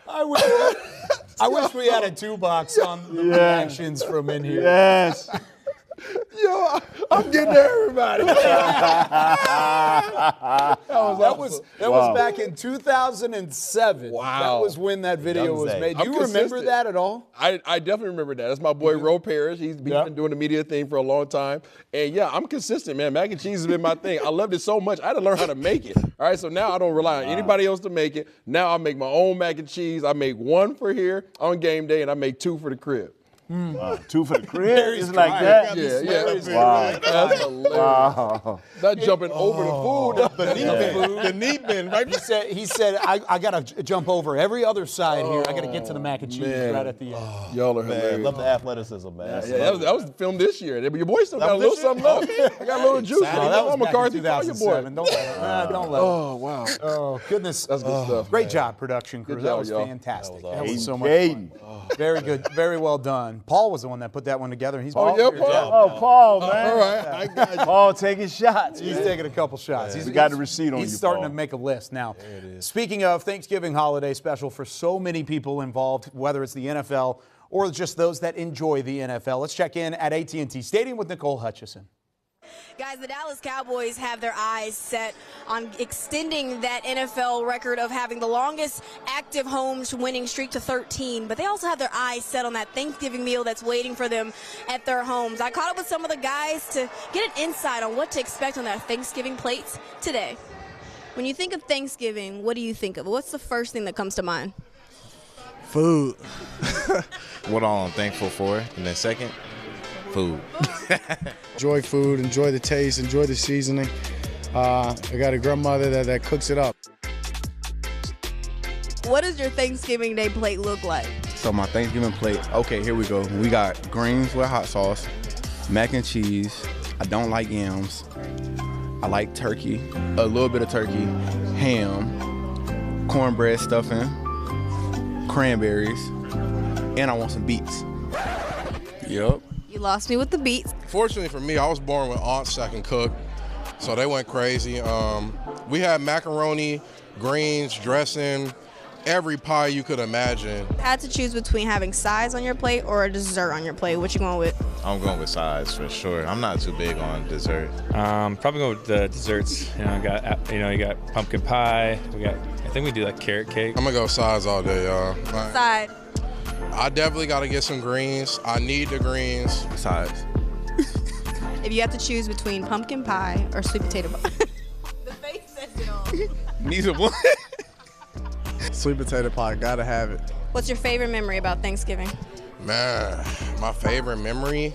I wish we had a 2-box on the reactions from in here. Yes. Yo, I'm getting to everybody. that was back in 2007. Wow. That was when that video was made. Do you remember that at all? I definitely remember that. That's my boy Ro Parrish. He's been doing the media thing for a long time. And yeah, I'm consistent, man. Mac and cheese has been my thing. I loved it so much. I had to learn how to make it. All right, so now I don't rely on anybody else to make it. Now I make my own mac and cheese. I make 1 for here on game day, and I make 2 for the crib. Wow, 2 for the crib? It's like that? Yeah. Wow. That's hilarious. Wow. Not jumping over the food. The neat bin, right? He said, I got to jump over every other side here. I got to get to the mac and cheese right at the end. Y'all are hilarious. I love the athleticism, man. Yeah, that was filmed this year. Your boy still got a little something left. I got a little juice. That was McCarthy. back in 2007. Don't let him. Oh, wow. Oh, goodness. That's good stuff. Great job, production crew. That was y'all. fantastic. That was That was so awesome. much fun. Very good. Very well done. Paul was the one that put that one together. He's Paul. Oh, Paul, man. All right. I got you. Paul taking shots. He's taking a couple shots. He's got the receipt on you, He's starting Paul. to make a list now. Speaking of Thanksgiving holiday special for so many people involved, whether it's the NFL or just those that enjoy the NFL, let's check in at AT&T Stadium with Nicole Hutchison. Guys, the Dallas Cowboys have their eyes set on extending that NFL record of having the longest active home winning streak to 13, but they also have their eyes set on that Thanksgiving meal that's waiting for them at their homes. I caught up with some of the guys to get an insight on what to expect on their Thanksgiving plates today. When you think of Thanksgiving, what do you think of? What's the first thing that comes to mind? Food. What all I'm thankful for. And then second, food. Enjoy food, enjoy the taste, enjoy the seasoning. I got a grandmother that cooks it up. What does your Thanksgiving Day plate look like? So my Thanksgiving plate, okay, here we go. We got greens with hot sauce, mac and cheese. I don't like yams. I like turkey, a little bit of turkey, ham, cornbread stuffing, cranberries, and I want some beets. Yup. You lost me with the beets. Fortunately for me, I was born with aunts that can cook, so they went crazy. We had macaroni, greens, dressing, every pie you could imagine. Had to choose between having sides on your plate or a dessert on your plate. What you going with? I'm going with sides for sure. I'm not too big on dessert. Probably go with the desserts. You got pumpkin pie. I think we do like carrot cake. I'm gonna go sides all day, y'all. Side. I definitely gotta get some greens. I need the greens. Sides. If you have to choose between pumpkin pie or sweet potato pie. The face says it all. Neither one. Sweet potato pie, gotta have it. What's your favorite memory about Thanksgiving? Man, my favorite memory?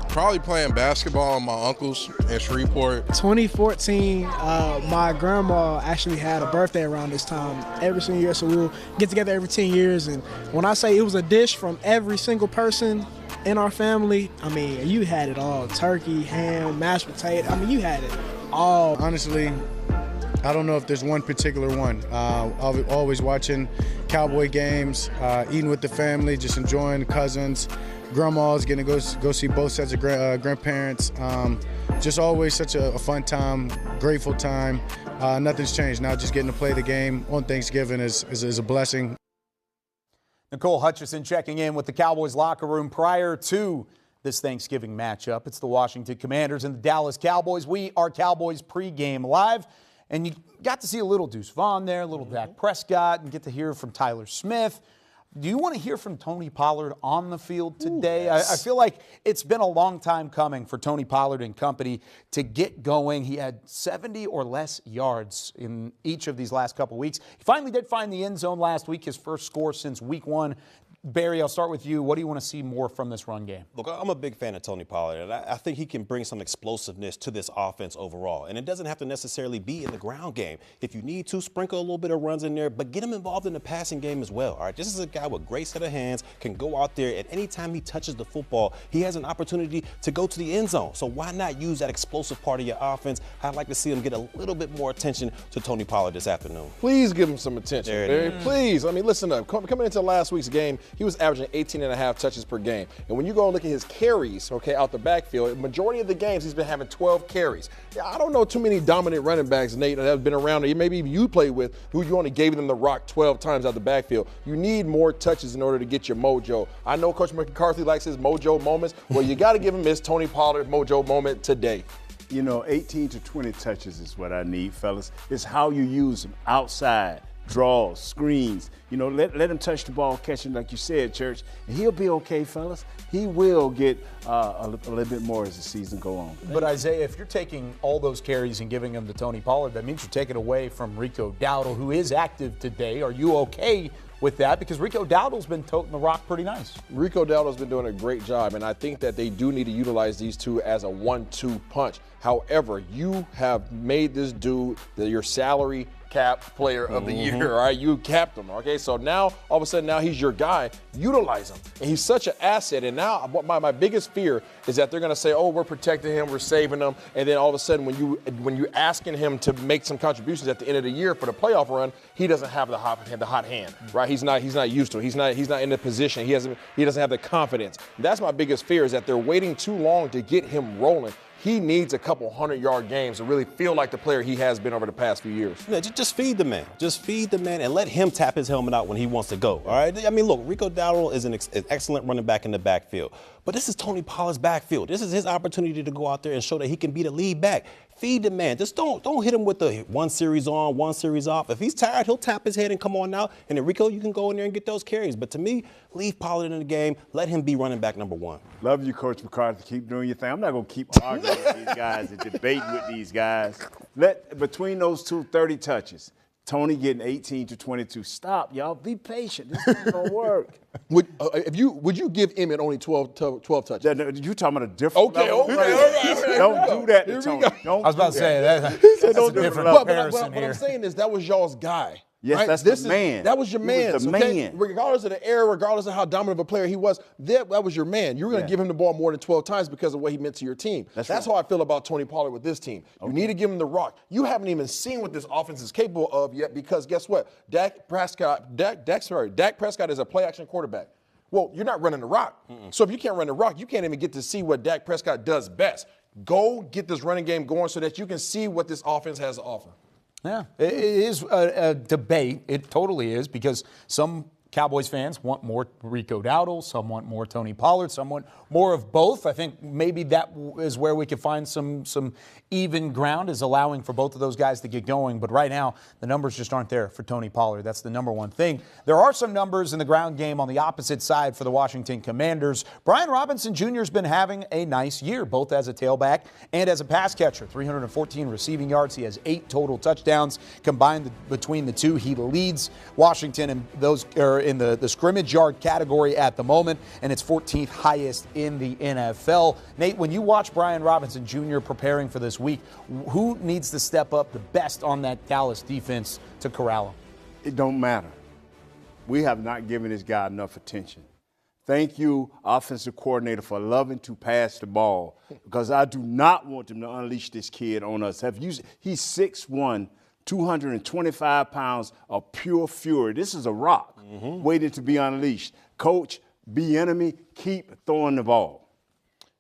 Probably playing basketball with my uncles in Shreveport. 2014, my grandma actually had a birthday around this time every single year, so we'll get together every 10 years. And when I say it was a dish from every single person in our family, I mean, you had it all. Turkey, ham, mashed potato, I mean, you had it all. Honestly, I don't know if there's one particular one. Always watching Cowboy games, eating with the family, just enjoying cousins, grandmas, getting to go see both sets of grandparents. Just always such a fun time, grateful time. Nothing's changed. Now just getting to play the game on Thanksgiving is a blessing. Nicole Hutchison checking in with the Cowboys locker room prior to this Thanksgiving matchup. It's the Washington Commanders and the Dallas Cowboys. We are Cowboys pregame live. And you got to see a little Deuce Vaughn there, a little Dak Prescott, and get to hear from Tyler Smith. Do you want to hear from Tony Pollard on the field today? Ooh, yes. I feel like it's been a long time coming for Tony Pollard and company to get going. He had 70 or less yards in each of these last couple weeks. He finally did find the end zone last week, his first score since week 1. Barry, I'll start with you. What do you want to see more from this run game? Look, I'm a big fan of Tony Pollard, and I think he can bring some explosiveness to this offense overall. And it doesn't have to necessarily be in the ground game. If you need to, sprinkle a little bit of runs in there, but get him involved in the passing game as well. All right, this is a guy with a great set of hands, can go out there, and anytime he touches the football, he has an opportunity to go to the end zone. So why not use that explosive part of your offense? I'd like to see him get a little bit more attention to Tony Pollard this afternoon. Please give him some attention, Barry. Please. I mean, listen up. Coming into last week's game, he was averaging 18.5 touches per game. And when you go and look at his carries, okay, out the backfield, majority of the games he's been having 12 carries. I don't know too many dominant running backs, Nate, that have been around, or maybe even you played with, who you only gave them the rock 12 times out the backfield. You need more touches in order to get your mojo. I know Coach McCarthy likes his mojo moments. Well, you got to give him his Tony Pollard mojo moment today. You know, 18 to 20 touches is what I need, fellas. It's how you use them outside. Draws, screens, you know, let him touch the ball, catch him like you said, Church, and he'll be okay, fellas. He will get a little bit more as the season go on. But Isaiah, if you're taking all those carries and giving them to Tony Pollard, that means you're taking away from Rico Dowdle, who is active today. Are you okay with that? Because Rico Dowdle's been toting the rock pretty nice. Rico Dowdle's been doing a great job, and I think that they do need to utilize these two as a 1-2 punch. However, you have made this dude your salary cap player of the year, all right? You capped him, okay? So now, all of a sudden, now he's your guy. Utilize him. And he's such an asset. And now my biggest fear is that they're going to say, oh, we're protecting him, we're saving him. And then all of a sudden, when you asking him to make some contributions at the end of the year for the playoff run, he doesn't have the hot hand, right? He's not used to it. He's not in the position. He doesn't have the confidence. That's my biggest fear, is that they're waiting too long to get him rolling. He needs a couple 100-yard games to really feel like the player he has been over the past few years. Yeah, just feed the man. Just feed the man and let him tap his helmet out when he wants to go, all right? I mean, look, Rico Dowdle is an excellent running back in the backfield. But this is Tony Pollard's backfield. This is his opportunity to go out there and show that he can be the lead back. Feed the man. Just don't hit him with the one series on, one series off. If he's tired, he'll tap his head and come on out. And then, Rico, you can go in there and get those carries. But to me, leave Pollard in the game. Let him be running back number one. Love you, Coach McCarthy. Keep doing your thing. I'm not going to keep arguing with these guys and debating with these guys. Between those two, 30 touches. Tony getting 18 to 22. Stop, y'all. Be patient. This isn't going to work. Would you give Emmett only 12 touches? You talking about a different level? Okay. Don't do that to Tony. I was about to say that's a different comparison here. What I'm saying is that was y'all's guy. Yes, right? that's the man. That was your man. Was the okay? man. Regardless of the era, regardless of how dominant of a player he was, that was your man. You were going to give him the ball more than 12 times because of what he meant to your team. That's right. How I feel about Tony Pollard with this team. You need to give him the rock. You haven't even seen what this offense is capable of yet, because guess what? Dak Prescott is a play-action quarterback. Well, you're not running the rock. So if you can't run the rock, you can't even get to see what Dak Prescott does best. Go get this running game going so that you can see what this offense has to offer. Yeah, it is a debate. It totally is, because some Cowboys fans want more Rico Dowdle, some want more Tony Pollard, some want more of both. I think maybe that is where we could find some even ground, is allowing for both of those guys to get going. But right now, the numbers just aren't there for Tony Pollard. That's the number one thing. There are some numbers in the ground game on the opposite side for the Washington Commanders. Brian Robinson Jr. has been having a nice year, both as a tailback and as a pass catcher. 314 receiving yards. He has 8 total touchdowns combined between the two. He leads Washington in those in the scrimmage yard category at the moment, and it's 14th highest in the NFL. Nate, when you watch Brian Robinson Jr. preparing for this week, who needs to step up the best on that Dallas defense to corral him? It don't matter. We have not given this guy enough attention. Thank you, offensive coordinator, for loving to pass the ball, because I do not want them to unleash this kid on us. He's 6'1", 225 pounds of pure fury. This is a rock waiting to be unleashed. Coach, be enemy, keep throwing the ball.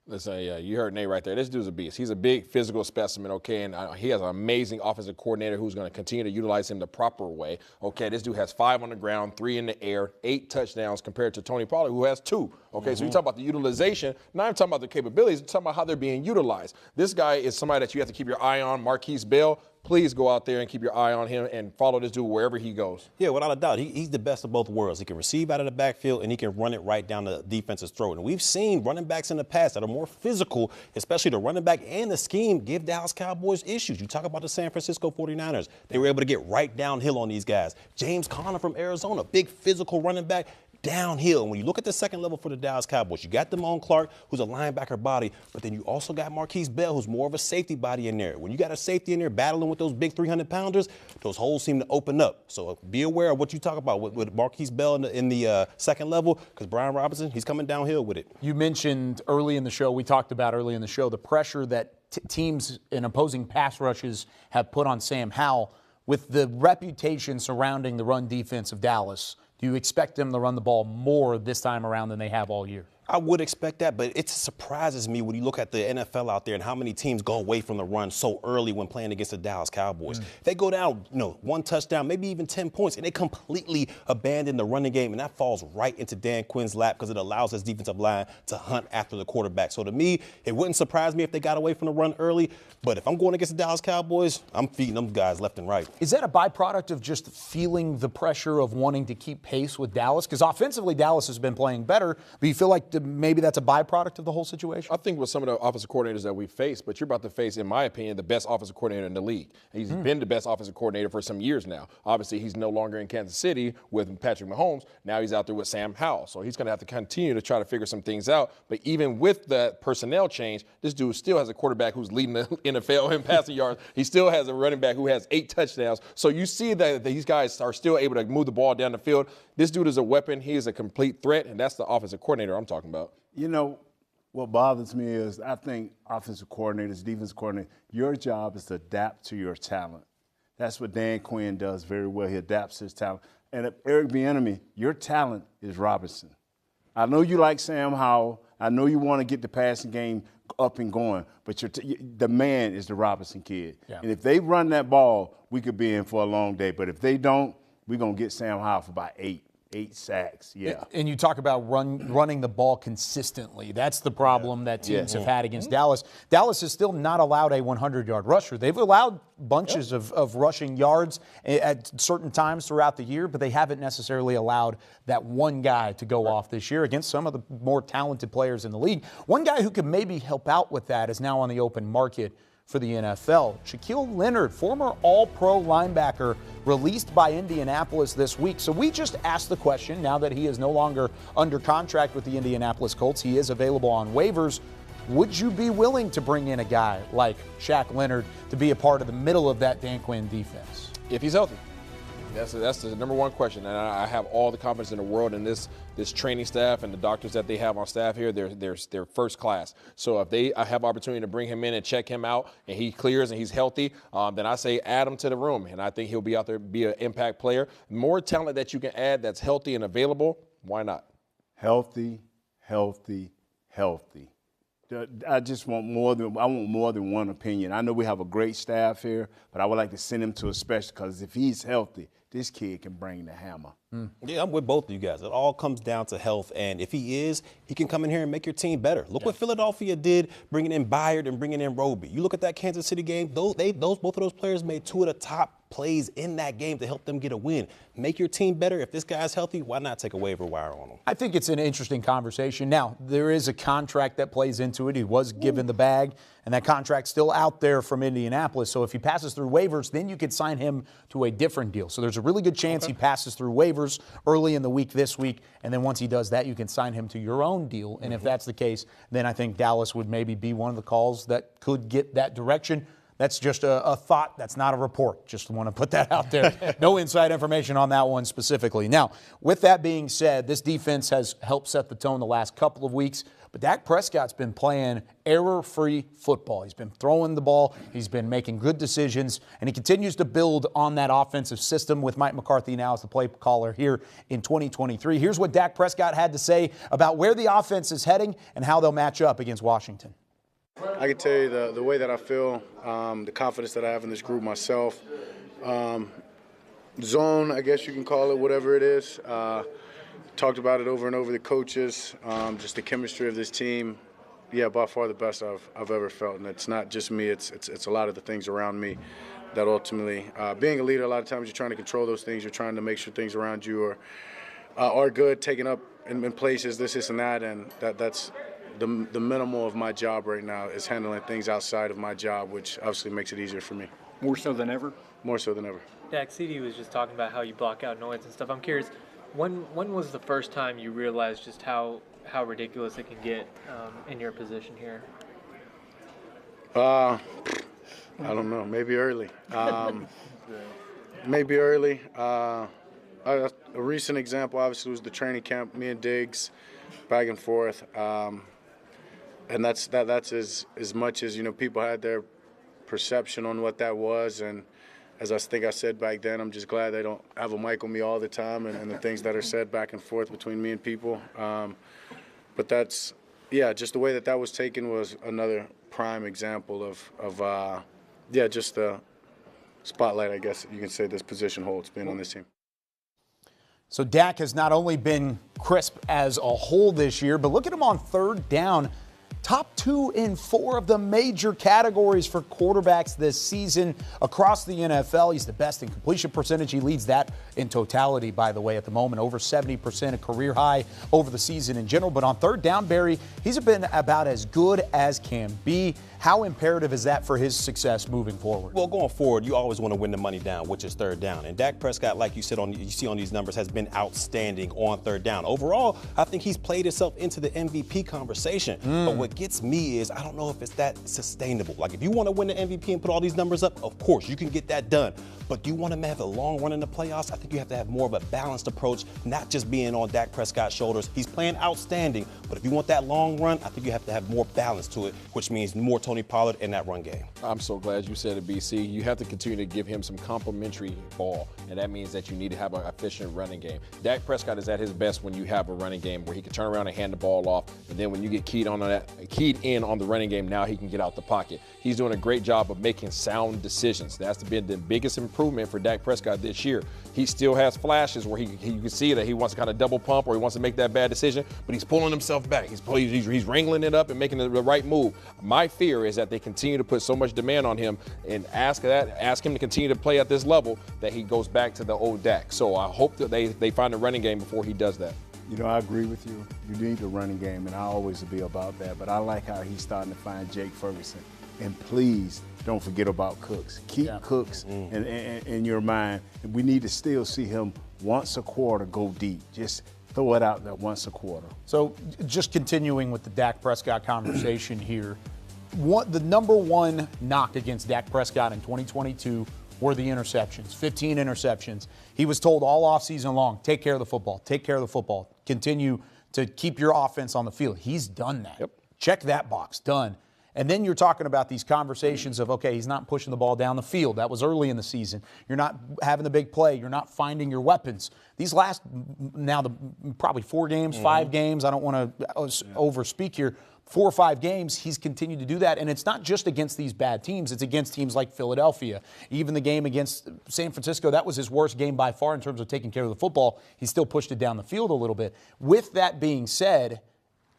Listen, yeah, you heard Nate right there. This dude's a beast. He's a big physical specimen, okay, and he has an amazing offensive coordinator who's going to continue to utilize him the proper way, okay. This dude has 5 on the ground, 3 in the air, 8 touchdowns compared to Tony Pollard, who has 2, okay. So you talk about the utilization. Now I'm talking about the capabilities. I'm talking about how they're being utilized. This guy is somebody that you have to keep your eye on. Marquise Bell, please go out there and keep your eye on him and follow this dude wherever he goes. Yeah, without a doubt. He's the best of both worlds. He can receive out of the backfield, and he can run it right down the defense's throat. And we've seen running backs in the past that are more physical, especially the running back and the scheme, give Dallas Cowboys issues. You talk about the San Francisco 49ers. They were able to get right downhill on these guys. James Conner from Arizona, big physical running back. downhill. When you look at the second level for the Dallas Cowboys, you got Damone Clark, who's a linebacker body, but then you also got Marquise Bell, who's more of a safety body in there. When you got a safety in there battling with those big 300-pounders, those holes seem to open up. So be aware of what you talk about with Marquise Bell in the second level, because Brian Robinson, he's coming downhill with it. You mentioned early in the show, we talked about early in the show, the pressure that teams in opposing pass rushes have put on Sam Howell. With the reputation surrounding the run defense of Dallas, do you expect them to run the ball more this time around than they have all year? I would expect that, but it surprises me when you look at the NFL out there and how many teams go away from the run so early when playing against the Dallas Cowboys. They go down, one touchdown, maybe even 10 points, and they completely abandon the running game, and that falls right into Dan Quinn's lap because it allows his defensive line to hunt after the quarterback. So to me, it wouldn't surprise me if they got away from the run early, but if I'm going against the Dallas Cowboys, I'm feeding them guys left and right. Is that a byproduct of just feeling the pressure of wanting to keep pace with Dallas? Because offensively, Dallas has been playing better, but you feel like maybe that's a byproduct of the whole situation? I think with some of the offensive coordinators that we face, but you're about to face, in my opinion, the best offensive coordinator in the league. He's been the best offensive coordinator for some years now. Obviously, he's no longer in Kansas City with Patrick Mahomes. Now he's out there with Sam Howell. So he's going to have to continue to try to figure some things out. But even with that personnel change, this dude still has a quarterback who's leading the NFL in passing yards. He still has a running back who has 8 touchdowns. So you see that these guys are still able to move the ball down the field. This dude is a weapon. He is a complete threat, and that's the offensive coordinator I'm talking about. You know, what bothers me is I think offensive coordinators, defensive coordinators, your job is to adapt to your talent. That's what Dan Quinn does very well. He adapts his talent. And Eric Bieniemy, your talent is Robinson. I know you like Sam Howell. I know you want to get the passing game up and going, but the man is the Robinson kid. Yeah. And if they run that ball, we could be in for a long day. But if they don't, we're going to get Sam Howell for about 8 sacks, yeah. And you talk about running the ball consistently. That's the problem that teams have had against Dallas. Dallas has still not allowed a 100-yard rusher. They've allowed bunches of rushing yards at certain times throughout the year, but they haven't necessarily allowed that one guy to go off this year against some of the more talented players in the league. One guy who could maybe help out with that is now on the open market for the NFL. Shaquille Leonard, former All-Pro linebacker, released by Indianapolis this week. So we just asked the question, now that he is no longer under contract with the Indianapolis Colts, he is available on waivers. Would you be willing to bring in a guy like Shaq Leonard to be a part of the middle of that Dan Quinn defense? If he's healthy. That's the number one question, and I have all the confidence in the world in this training staff and the doctors that they have on staff here. They're first class. So if they have opportunity to bring him in and check him out, and he clears and he's healthy, then I say add him to the room, and I think he'll be out there, be an impact player. More talent that you can add that's healthy and available, why not? Healthy, healthy, healthy. I just want more than one opinion. I know we have a great staff here, but I would like to send him to a specialist because if he's healthy, this kid can bring the hammer. Yeah, I'm with both of you guys. It all comes down to health, and if he is, he can come in here and make your team better. Look what Philadelphia did, bringing in Byard and bringing in Roby. You look at that Kansas City game; both of those players made 2 of the top plays in that game to help them get a win. Make your team better. If this guy's healthy, why not take a waiver wire on him? I think it's an interesting conversation. Now, there is a contract that plays into it. He was given the bag, and that contract's still out there from Indianapolis. So if he passes through waivers, then you could sign him to a different deal. So there's a really good chance he passes through waivers early in the week this week, and then once he does that, you can sign him to your own deal. And if that's the case, then I think Dallas would maybe be one of the calls that could get that direction. That's just a thought. That's not a report. Just want to put that out there. No inside information on that one specifically. Now, with that being said, this defense has helped set the tone the last couple of weeks. But Dak Prescott's been playing error-free football. He's been throwing the ball. He's been making good decisions. And he continues to build on that offensive system with Mike McCarthy now as the play caller here in 2023. Here's what Dak Prescott had to say about where the offense is heading and how they'll match up against Washington. I can tell you the way that I feel, the confidence that I have in this group myself. Zone, I guess you can call it, whatever it is. Talked about it over and over, the coaches, just the chemistry of this team. Yeah, by far the best I've ever felt. And it's not just me, it's a lot of the things around me that ultimately, being a leader, a lot of times you're trying to control those things. You're trying to make sure things around you are good, taken up in places, this, and that. And that's the minimal of my job right now is handling things outside of my job, which obviously makes it easier for me. More so than ever? More so than ever. Dak, CD was just talking about how you block out noise and stuff. I'm curious, When was the first time you realized just how ridiculous it can get in your position here? I don't know. Maybe early. Maybe early. A recent example, obviously, was the training camp. Me and Diggs, back and forth, and that's as much as people had their perception on what that was. And as I think I said back then, I'm just glad they don't have a mic on me all the time and the things that are said back and forth between me and people. But that's, just the way that was taken was another prime example of just the spotlight, I guess you can say, this position holds being on this team. So Dak has not only been crisp as a whole this year, but look at him on third down. Top 2 in 4 of the major categories for quarterbacks this season across the NFL. He's the best in completion percentage. He leads that in totality, by the way, at the moment. Over 70%, a career high over the season in general. But on third down, Barry, he's been about as good as can be. How imperative is that for his success moving forward? Well, going forward, you always want to win the money down, which is third down. And Dak Prescott, like you said, you see on these numbers, has been outstanding on third down. Overall, I think he's played himself into the MVP conversation. But what gets me is I don't know if it's that sustainable. Like, if you want to win the MVP and put all these numbers up, of course, you can get that done. But do you want to have a long run in the playoffs? I think you have to have more of a balanced approach, not just being on Dak Prescott's shoulders. He's playing outstanding, but if you want that long run, I think you have to have more balance to it, which means more Tony Pollard in that run game. I'm so glad you said it, BC. You have to continue to give him some complimentary ball, and that means that you need to have an efficient running game. Dak Prescott is at his best when you have a running game where he can turn around and hand the ball off, and then when you get keyed in on the running game, now he can get out the pocket. He's doing a great job of making sound decisions. That's been the biggest improvement for Dak Prescott this year. He still has flashes where you can see that he wants to kind of double pump or he wants to make that bad decision, but he's pulling himself back. He's wrangling it up and making the right move. My fear is that they continue to put so much demand on him and ask him to continue to play at this level that he goes back to the old Dak. So I hope that they find a running game before he does that. I agree with you. You need the running game, and I always be about that. But I like how he's starting to find Jake Ferguson. And please don't forget about Cooks. Keep Cooks in your mind. And we need to still see him once a quarter go deep. Just throw it out there once a quarter. So just continuing with the Dak Prescott conversation here, the number one knock against Dak Prescott in 2022 were the interceptions, 15 interceptions. He was told all offseason long, take care of the football, continue to keep your offense on the field. He's done that. Yep. Check that box, done. And then you're talking about these conversations of, okay, he's not pushing the ball down the field. That was early in the season. You're not having the big play. You're not finding your weapons. These last, probably 4 games, 5 games, I don't want to overspeak here, 4 or 5 games, he's continued to do that. And it's not just against these bad teams. It's against teams like Philadelphia. Even the game against San Francisco, that was his worst game by far in terms of taking care of the football. He still pushed it down the field a little bit. With that being said,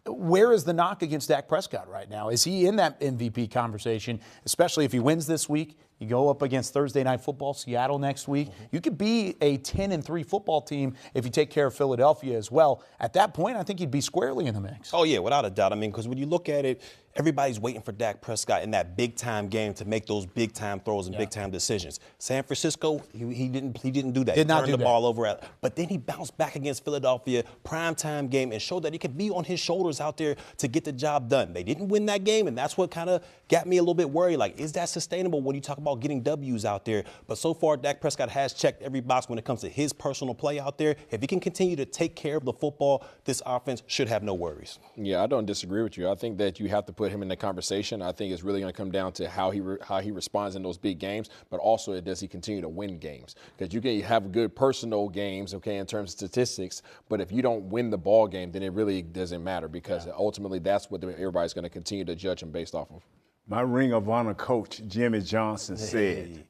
where is the knock against Dak Prescott right now? Is he in that MVP conversation, especially if he wins this week? You go up against Thursday Night Football, Seattle next week. You could be a 10-3 football team if you take care of Philadelphia as well. At that point, I think you'd be squarely in the mix. Oh, yeah, without a doubt. I mean, because when you look at it, everybody's waiting for Dak Prescott in that big-time game to make those big-time throws and big-time decisions. San Francisco, he didn't do that. Did not turned do the ball over. But then he bounced back against Philadelphia, primetime game, and showed that he could be on his shoulders out there to get the job done. They didn't win that game, and that's what kind of got me a little bit worried. Like, is that sustainable when you talk about getting W's out there? But so far, Dak Prescott has checked every box when it comes to his personal play out there. If he can continue to take care of the football, this offense should have no worries. Yeah, I don't disagree with you. I think that you have to put him in the conversation. I think it's really going to come down to how he responds in those big games, but also does he continue to win games? Because you can have good personal games, okay, in terms of statistics, but if you don't win the ball game, then it really doesn't matter because ultimately that's what everybody's going to continue to judge him based off of. My Ring of Honor coach, Jimmy Johnson, said,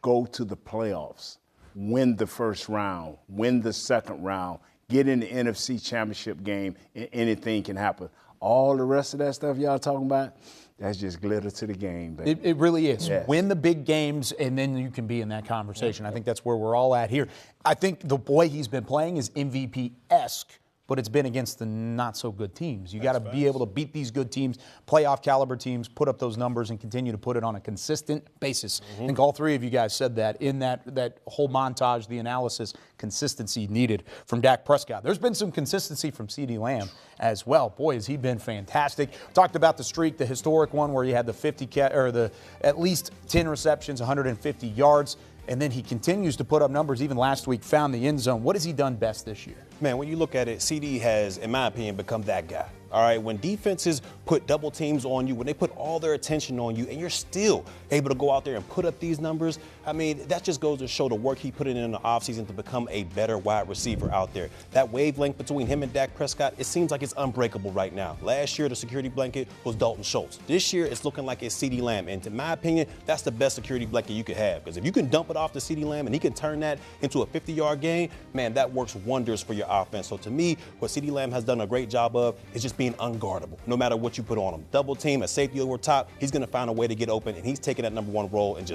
go to the playoffs, win the first round, win the second round, get in the NFC Championship game, and anything can happen. All the rest of that stuff y'all talking about, that's just glitter to the game. Baby. It really is. Yes. Win the big games, and then you can be in that conversation. I think that's where we're all at here. I think the way he's been playing is MVP-esque but it's been against the not-so-good teams. You got to be able to beat these good teams, playoff-caliber teams, put up those numbers, and continue to put it on a consistent basis. I think all three of you guys said that in that whole montage, the analysis, consistency needed from Dak Prescott. There's been some consistency from CeeDee Lamb as well. Boy, has he been fantastic. Talked about the streak, the historic one where he had the at least 10 receptions, 150 yards. And then he continues to put up numbers. Even last week, found the end zone. What has he done best this year? Man, when you look at it, CD has, in my opinion, become that guy. All right, when defenses put double teams on you, when they put all their attention on you, and you're still able to go out there and put up these numbers, I mean, that just goes to show the work he put in the offseason to become a better wide receiver out there. That wavelength between him and Dak Prescott, it seems like it's unbreakable right now. Last year, the security blanket was Dalton Schultz. This year, it's looking like it's CeeDee Lamb. And in my opinion, that's the best security blanket you could have. Because if you can dump it off to CeeDee Lamb and he can turn that into a 50-yard gain, man, that works wonders for your offense. So to me, what CeeDee Lamb has done a great job of is just being unguardable, no matter what you put on him. Double team, a safety over top, he's going to find a way to get open, and he's taking that number one role and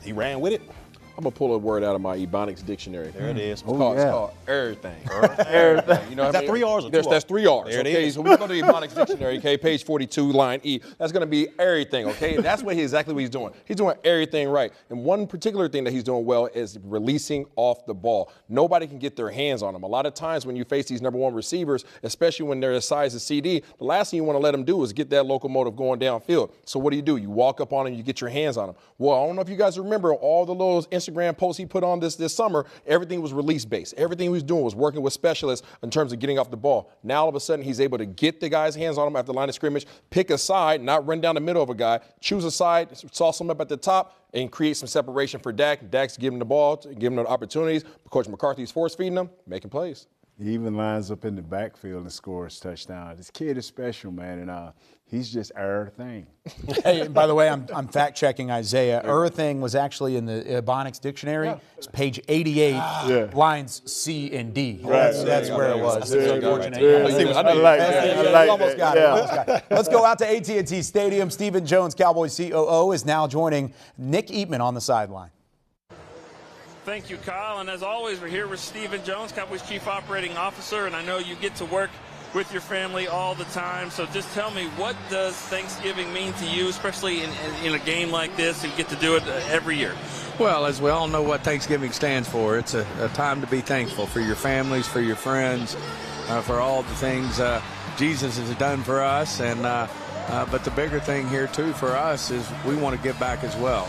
he ran with it. I'm going to pull a word out of my Ebonics dictionary. There it is. It's called everything. Everything. You know is that 3 R's or 2 R's? That's 3 R's. There it is. So we go to the Ebonics dictionary, okay, page 42, line E. That's going to be everything, okay? And that's exactly what he's doing. He's doing everything right. And one particular thing that he's doing well is releasing off the ball. Nobody can get their hands on him. A lot of times when you face these number one receivers, especially when they're the size of CD, the last thing you want to let them do is get that locomotive going downfield. So what do? You walk up on him, you get your hands on him. Well, I don't know if you guys remember all the little Instagram posts he put on this summer. Everything was release-based. Everything he was doing was working with specialists in terms of getting off the ball. Now, all of a sudden, he's able to get the guy's hands on him after the line of scrimmage, pick a side, not run down the middle of a guy, choose a side, sauce him up at the top, and create some separation for Dak. Dak's giving the ball, giving him the opportunities. Coach McCarthy's force-feeding him, making plays. He even lines up in the backfield and scores touchdown. This kid is special, man, and he's just everything. Hey, and by the way, I'm fact-checking Isaiah. Everything was actually in the Ebonics dictionary. It's page 88, lines C and D. Right. That's where it was. It's unfortunate. I like that. Almost got it. Let's go out to AT&T Stadium. Stephen Jones, Cowboys COO, is now joining Nick Eatman on the sideline. Thank you, Kyle. And as always, we're here with Stephen Jones, Cowboys Chief Operating Officer, and I know you get to work with your family all the time. So just tell me, what does Thanksgiving mean to you, especially in a game like this? You get to do it every year. Well, as we all know what Thanksgiving stands for, it's a time to be thankful for your families, for your friends, for all the things Jesus has done for us. And but the bigger thing here, too, for us is we want to give back as well.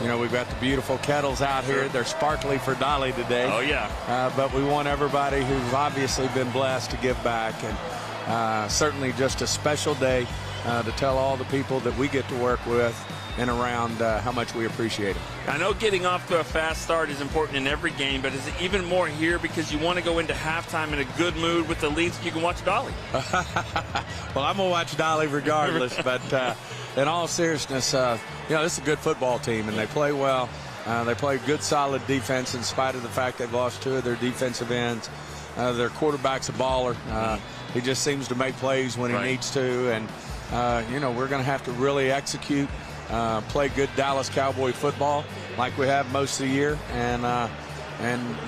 You know, we've got the beautiful kettles out here. They're sparkly for Dolly today. Oh, yeah. But we want everybody who's obviously been blessed to give back. And certainly just a special day to tell all the people that we get to work with and around how much we appreciate it. I know getting off to a fast start is important in every game, but is it even more here because you want to go into halftime in a good mood with the leads so you can watch Dolly? Well, I'm going to watch Dolly regardless, but in all seriousness, you know, this is a good football team, and they play well. They play good, solid defense in spite of the fact they've lost 2 of their defensive ends. Their quarterback's a baller. He just seems to make plays when he needs to, and, you know, we're going to have to really execute, play good Dallas Cowboy football like we have most of the year, and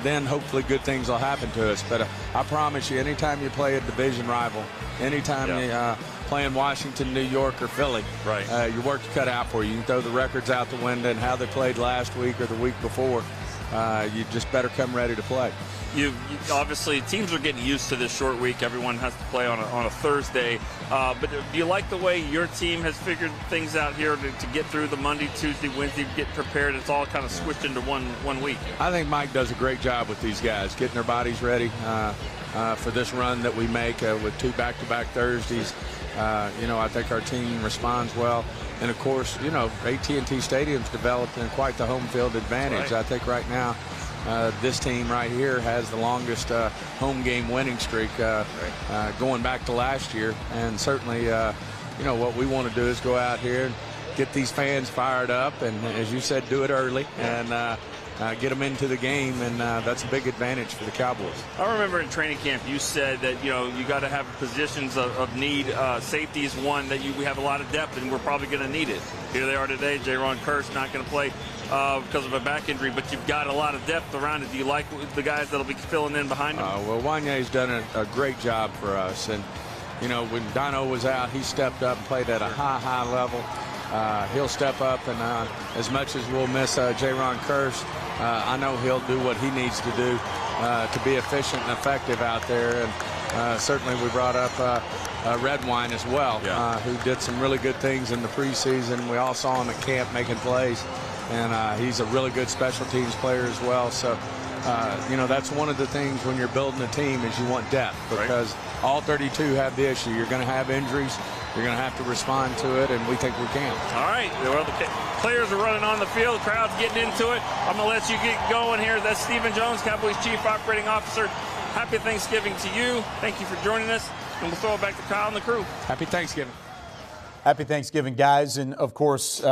then hopefully good things will happen to us. But I promise you, anytime you play a division rival, anytime you playing Washington, New York, or Philly, your work's cut out for you. You can throw the records out the window and how they played last week or the week before. You just better come ready to play. You obviously, teams are getting used to this short week. Everyone has to play on a Thursday. But do you like the way your team has figured things out here to get through the Monday, Tuesday, Wednesday, get prepared? It's all kind of squished into one week. I think Mike does a great job with these guys, getting their bodies ready for this run that we make with 2 back-to-back Thursdays. You know, I think our team responds well. And, of course, you know, AT&T Stadium's developed in quite the home field advantage. I think right now this team right here has the longest home game winning streak going back to last year. And certainly, you know, what we want to do is go out here and get these fans fired up and, as you said, do it early. And get them into the game, and that's a big advantage for the Cowboys. I remember in training camp you said that you got to have positions of need. Safety is one that we have a lot of depth, and we're probably going to need it. Here they are today. Jaron Kearse not going to play because of a back injury, but you've got a lot of depth around it. Do you like the guys that'll be filling in behind him? Well, Wanye's done a great job for us, and when Dono was out, he stepped up and played at a high level. He'll step up, and as much as we'll miss Jaron Kearse, I know he'll do what he needs to do to be efficient and effective out there. And certainly we brought up Redwine as well, who did some really good things in the preseason. We all saw him at camp making plays, and he's a really good special teams player as well. So, that's one of the things when you're building a team is you want depth, because all 32 have the issue. You're going to have injuries. You're going to have to respond to it, and we think we can. All right. Well, the players are running on the field. The crowd's getting into it. I'm going to let you get going here. That's Stephen Jones, Cowboys Chief Operating Officer. Happy Thanksgiving to you. Thank you for joining us, and we'll throw it back to Kyle and the crew. Happy Thanksgiving. Happy Thanksgiving, guys. And, of course,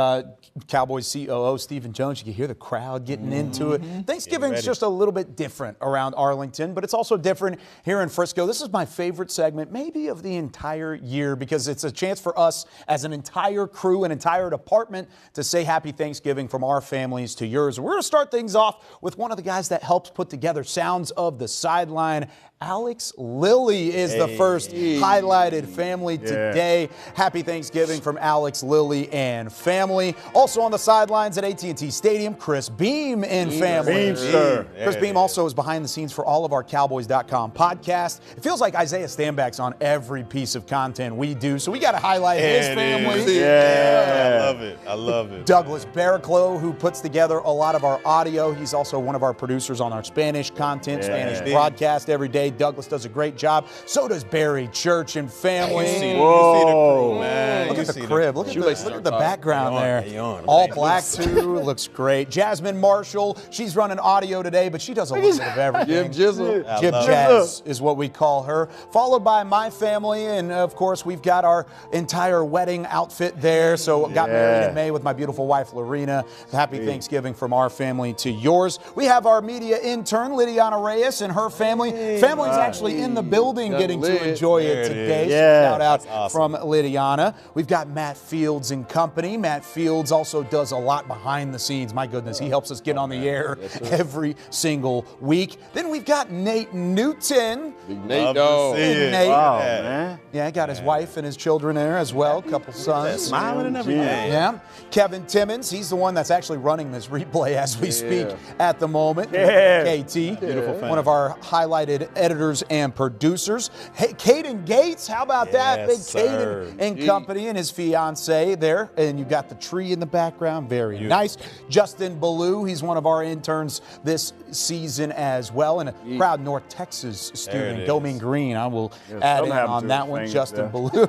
Cowboys COO Stephen Jones, you can hear the crowd getting into it. Thanksgiving's just a little bit different around Arlington, but it's also different here in Frisco. This is my favorite segment maybe of the entire year, because it's a chance for us as an entire crew, an entire department, to say Happy Thanksgiving from our families to yours. We're going to start things off with one of the guys that helps put together Sounds of the Sideline. Alex Lilly is the first highlighted family today. Happy Thanksgiving from Alex Lilly and family. Also on the sidelines at AT&T Stadium, Chris Beam and family. Beam, sir. Chris Beam also is behind the scenes for all of our Cowboys.com podcasts. It feels like Isaiah Stanback's on every piece of content we do, so we got to highlight his family. Yeah, I love it. I love it. Douglas Barraclough, who puts together a lot of our audio. He's also one of our producers on our Spanish content, Spanish broadcast every day. Douglas does a great job. So does Barry Church and family. You see the crew, man. Look at the crib. Look at the background there. All black, too. Looks great. Jasmine Marshall, she's running audio today, but she does a little bit of everything. Jib Jizzle. Jib Jazz is what we call her. Followed by my family, and, of course, we've got our entire wedding outfit there. So got married in May with my beautiful wife, Lorena. Happy Thanksgiving from our family to yours. We have our media intern, Lidiana Reyes, and her family. Family's actually in the building getting to enjoy it today. So shout out from Lidiana. We've got Matt Fields and company. Matt Fields also does a lot behind the scenes. My goodness, he helps us get on the air every single week. Then we've got Nate Newton. Big Nate, dog. Nate. Wow, man. Yeah, got his wife and his children there as well. A couple sons. Smiling and everything. Yeah. Kevin Timmons, he's the one that's actually running this replay as we speak at the moment. KT, one of our highlighted editors and producers. Hey, Caden Gates, how about that? Big Caden and company and his fiance there. And you've got the tree in the background. Very nice. Justin Ballou, he's one of our interns this season as well. And a proud North Texas student, Domingue Green. I will add in on that one. Justin Ballou.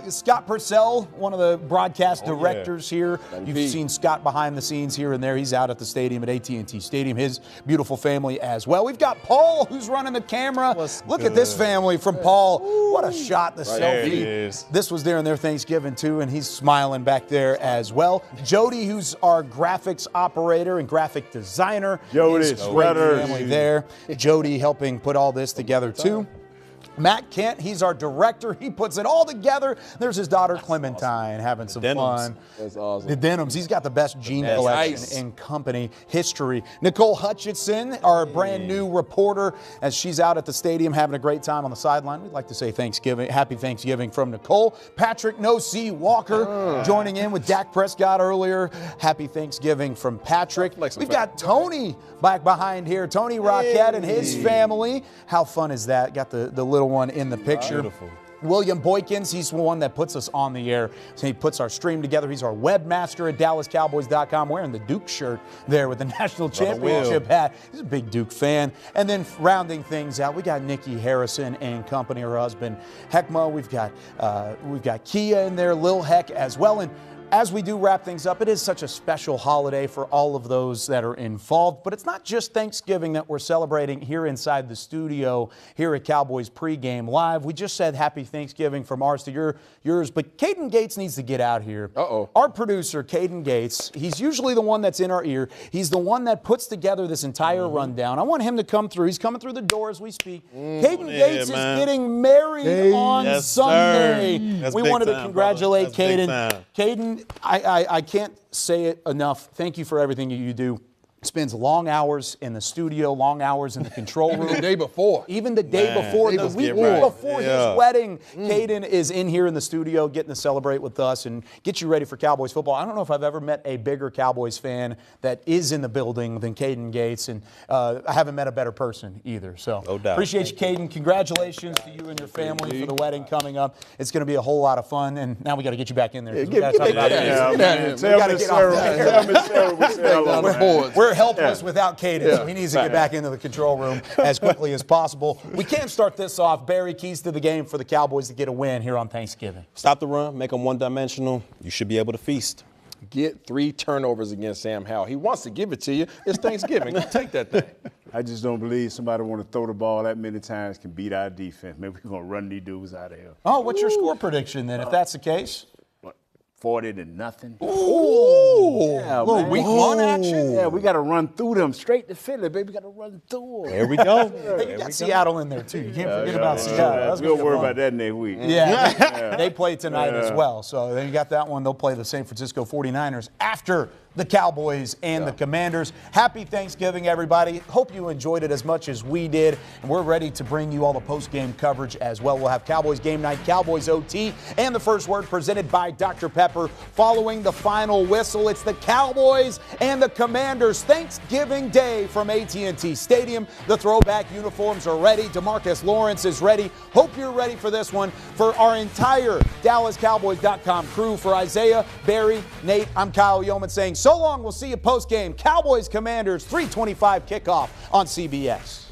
Scott Purcell, one of the broadcast directors here. You've seen Scott behind the scenes here and there. He's out at the stadium at AT&T Stadium. His beautiful family as well. We've got Paul, who's running the camera. Look at this family from Paul. What a shot, the selfie. This was during their Thanksgiving, too, and he's smiling back there as well. Jody, who's our graphics operator and graphic designer. Jody, great family there. Jody helping put all this together, too. Matt Kent, he's our director. He puts it all together. There's his daughter, Clementine, having some fun. That's awesome. The denims. He's got the best jean collection in company history. Nicole Hutchinson, our brand new reporter, as she's out at the stadium having a great time on the sideline. We'd like to say Happy Thanksgiving from Nicole. Patrick No-C Walker joining in with Dak Prescott earlier. Happy Thanksgiving from Patrick. We've got Tony back behind here. Tony Rockett and his family. How fun is that? Got the little one in the picture. Beautiful. William Boykins, he's the one that puts us on the air. So he puts our stream together. He's our webmaster at DallasCowboys.com, wearing the Duke shirt there with the national championship hat. He's a big Duke fan. And then rounding things out, we got Nikki Harrison and company, her husband Heckma. We've got Kia in there, Lil Heck as well. And As we do wrap things up, it is such a special holiday for all of those that are involved. But it's not just Thanksgiving that we're celebrating here inside the studio here at Cowboys Pregame Live. We just said happy Thanksgiving from ours to yours. But Caden Gates needs to get out here. Our producer, Caden Gates, he's usually the one that's in our ear. He's the one that puts together this entire rundown. I want him to come through. He's coming through the door as we speak. Caden Gates is getting married on Sunday. We wanted to congratulate Caden. Caden, I can't say it enough. Thank you for everything you do. Spends long hours in the studio, long hours in the control room. Even the day before. Even the day before, the week before his wedding, Caden is in here in the studio getting to celebrate with us and get you ready for Cowboys football. I don't know if I've ever met a bigger Cowboys fan that is in the building than Caden Gates, and I haven't met a better person either. So no doubt. Appreciate you, Caden. Congratulations to you and your family for the wedding coming up. It's going to be a whole lot of fun, and now we got to get you back in there. We got to talk about it. We got to get off there. We're helpless without Caden, so he needs to get back into the control room as quickly as possible. We can't start this off. Barry, keys to the game for the Cowboys to get a win here on Thanksgiving. Stop the run, make them one-dimensional. You should be able to feast. Get 3 turnovers against Sam Howell. He wants to give it to you. It's Thanksgiving. Take that thing. I just don't believe somebody want to throw the ball that many times can beat our defense. Maybe we're going to run these dudes out of here. Oh, what's your score prediction then, if that's the case? 40-0. Ooh. Yeah, little week 1 action? Yeah, we got to run through them straight to Philly, baby. We got to run through them. There we go. Hey, you got Seattle in there, too. You can't forget about Seattle. We'll worry about that next week. Yeah, they play tonight as well. So then you got that one. They'll play the San Francisco 49ers after the Cowboys and the Commanders. Happy Thanksgiving, everybody. Hope you enjoyed it as much as we did. And we're ready to bring you all the post-game coverage as well. We'll have Cowboys Game Night, Cowboys OT, and the first word presented by Dr. Pepper. Following the final whistle, it's the Cowboys and the Commanders Thanksgiving Day from AT&T Stadium. The throwback uniforms are ready. DeMarcus Lawrence is ready. Hope you're ready for this one. For our entire DallasCowboys.com crew, for Isaiah, Barry, Nate, I'm Kyle Yeoman saying so long. We'll see you post-game. Cowboys Commanders 3:25 kickoff on CBS.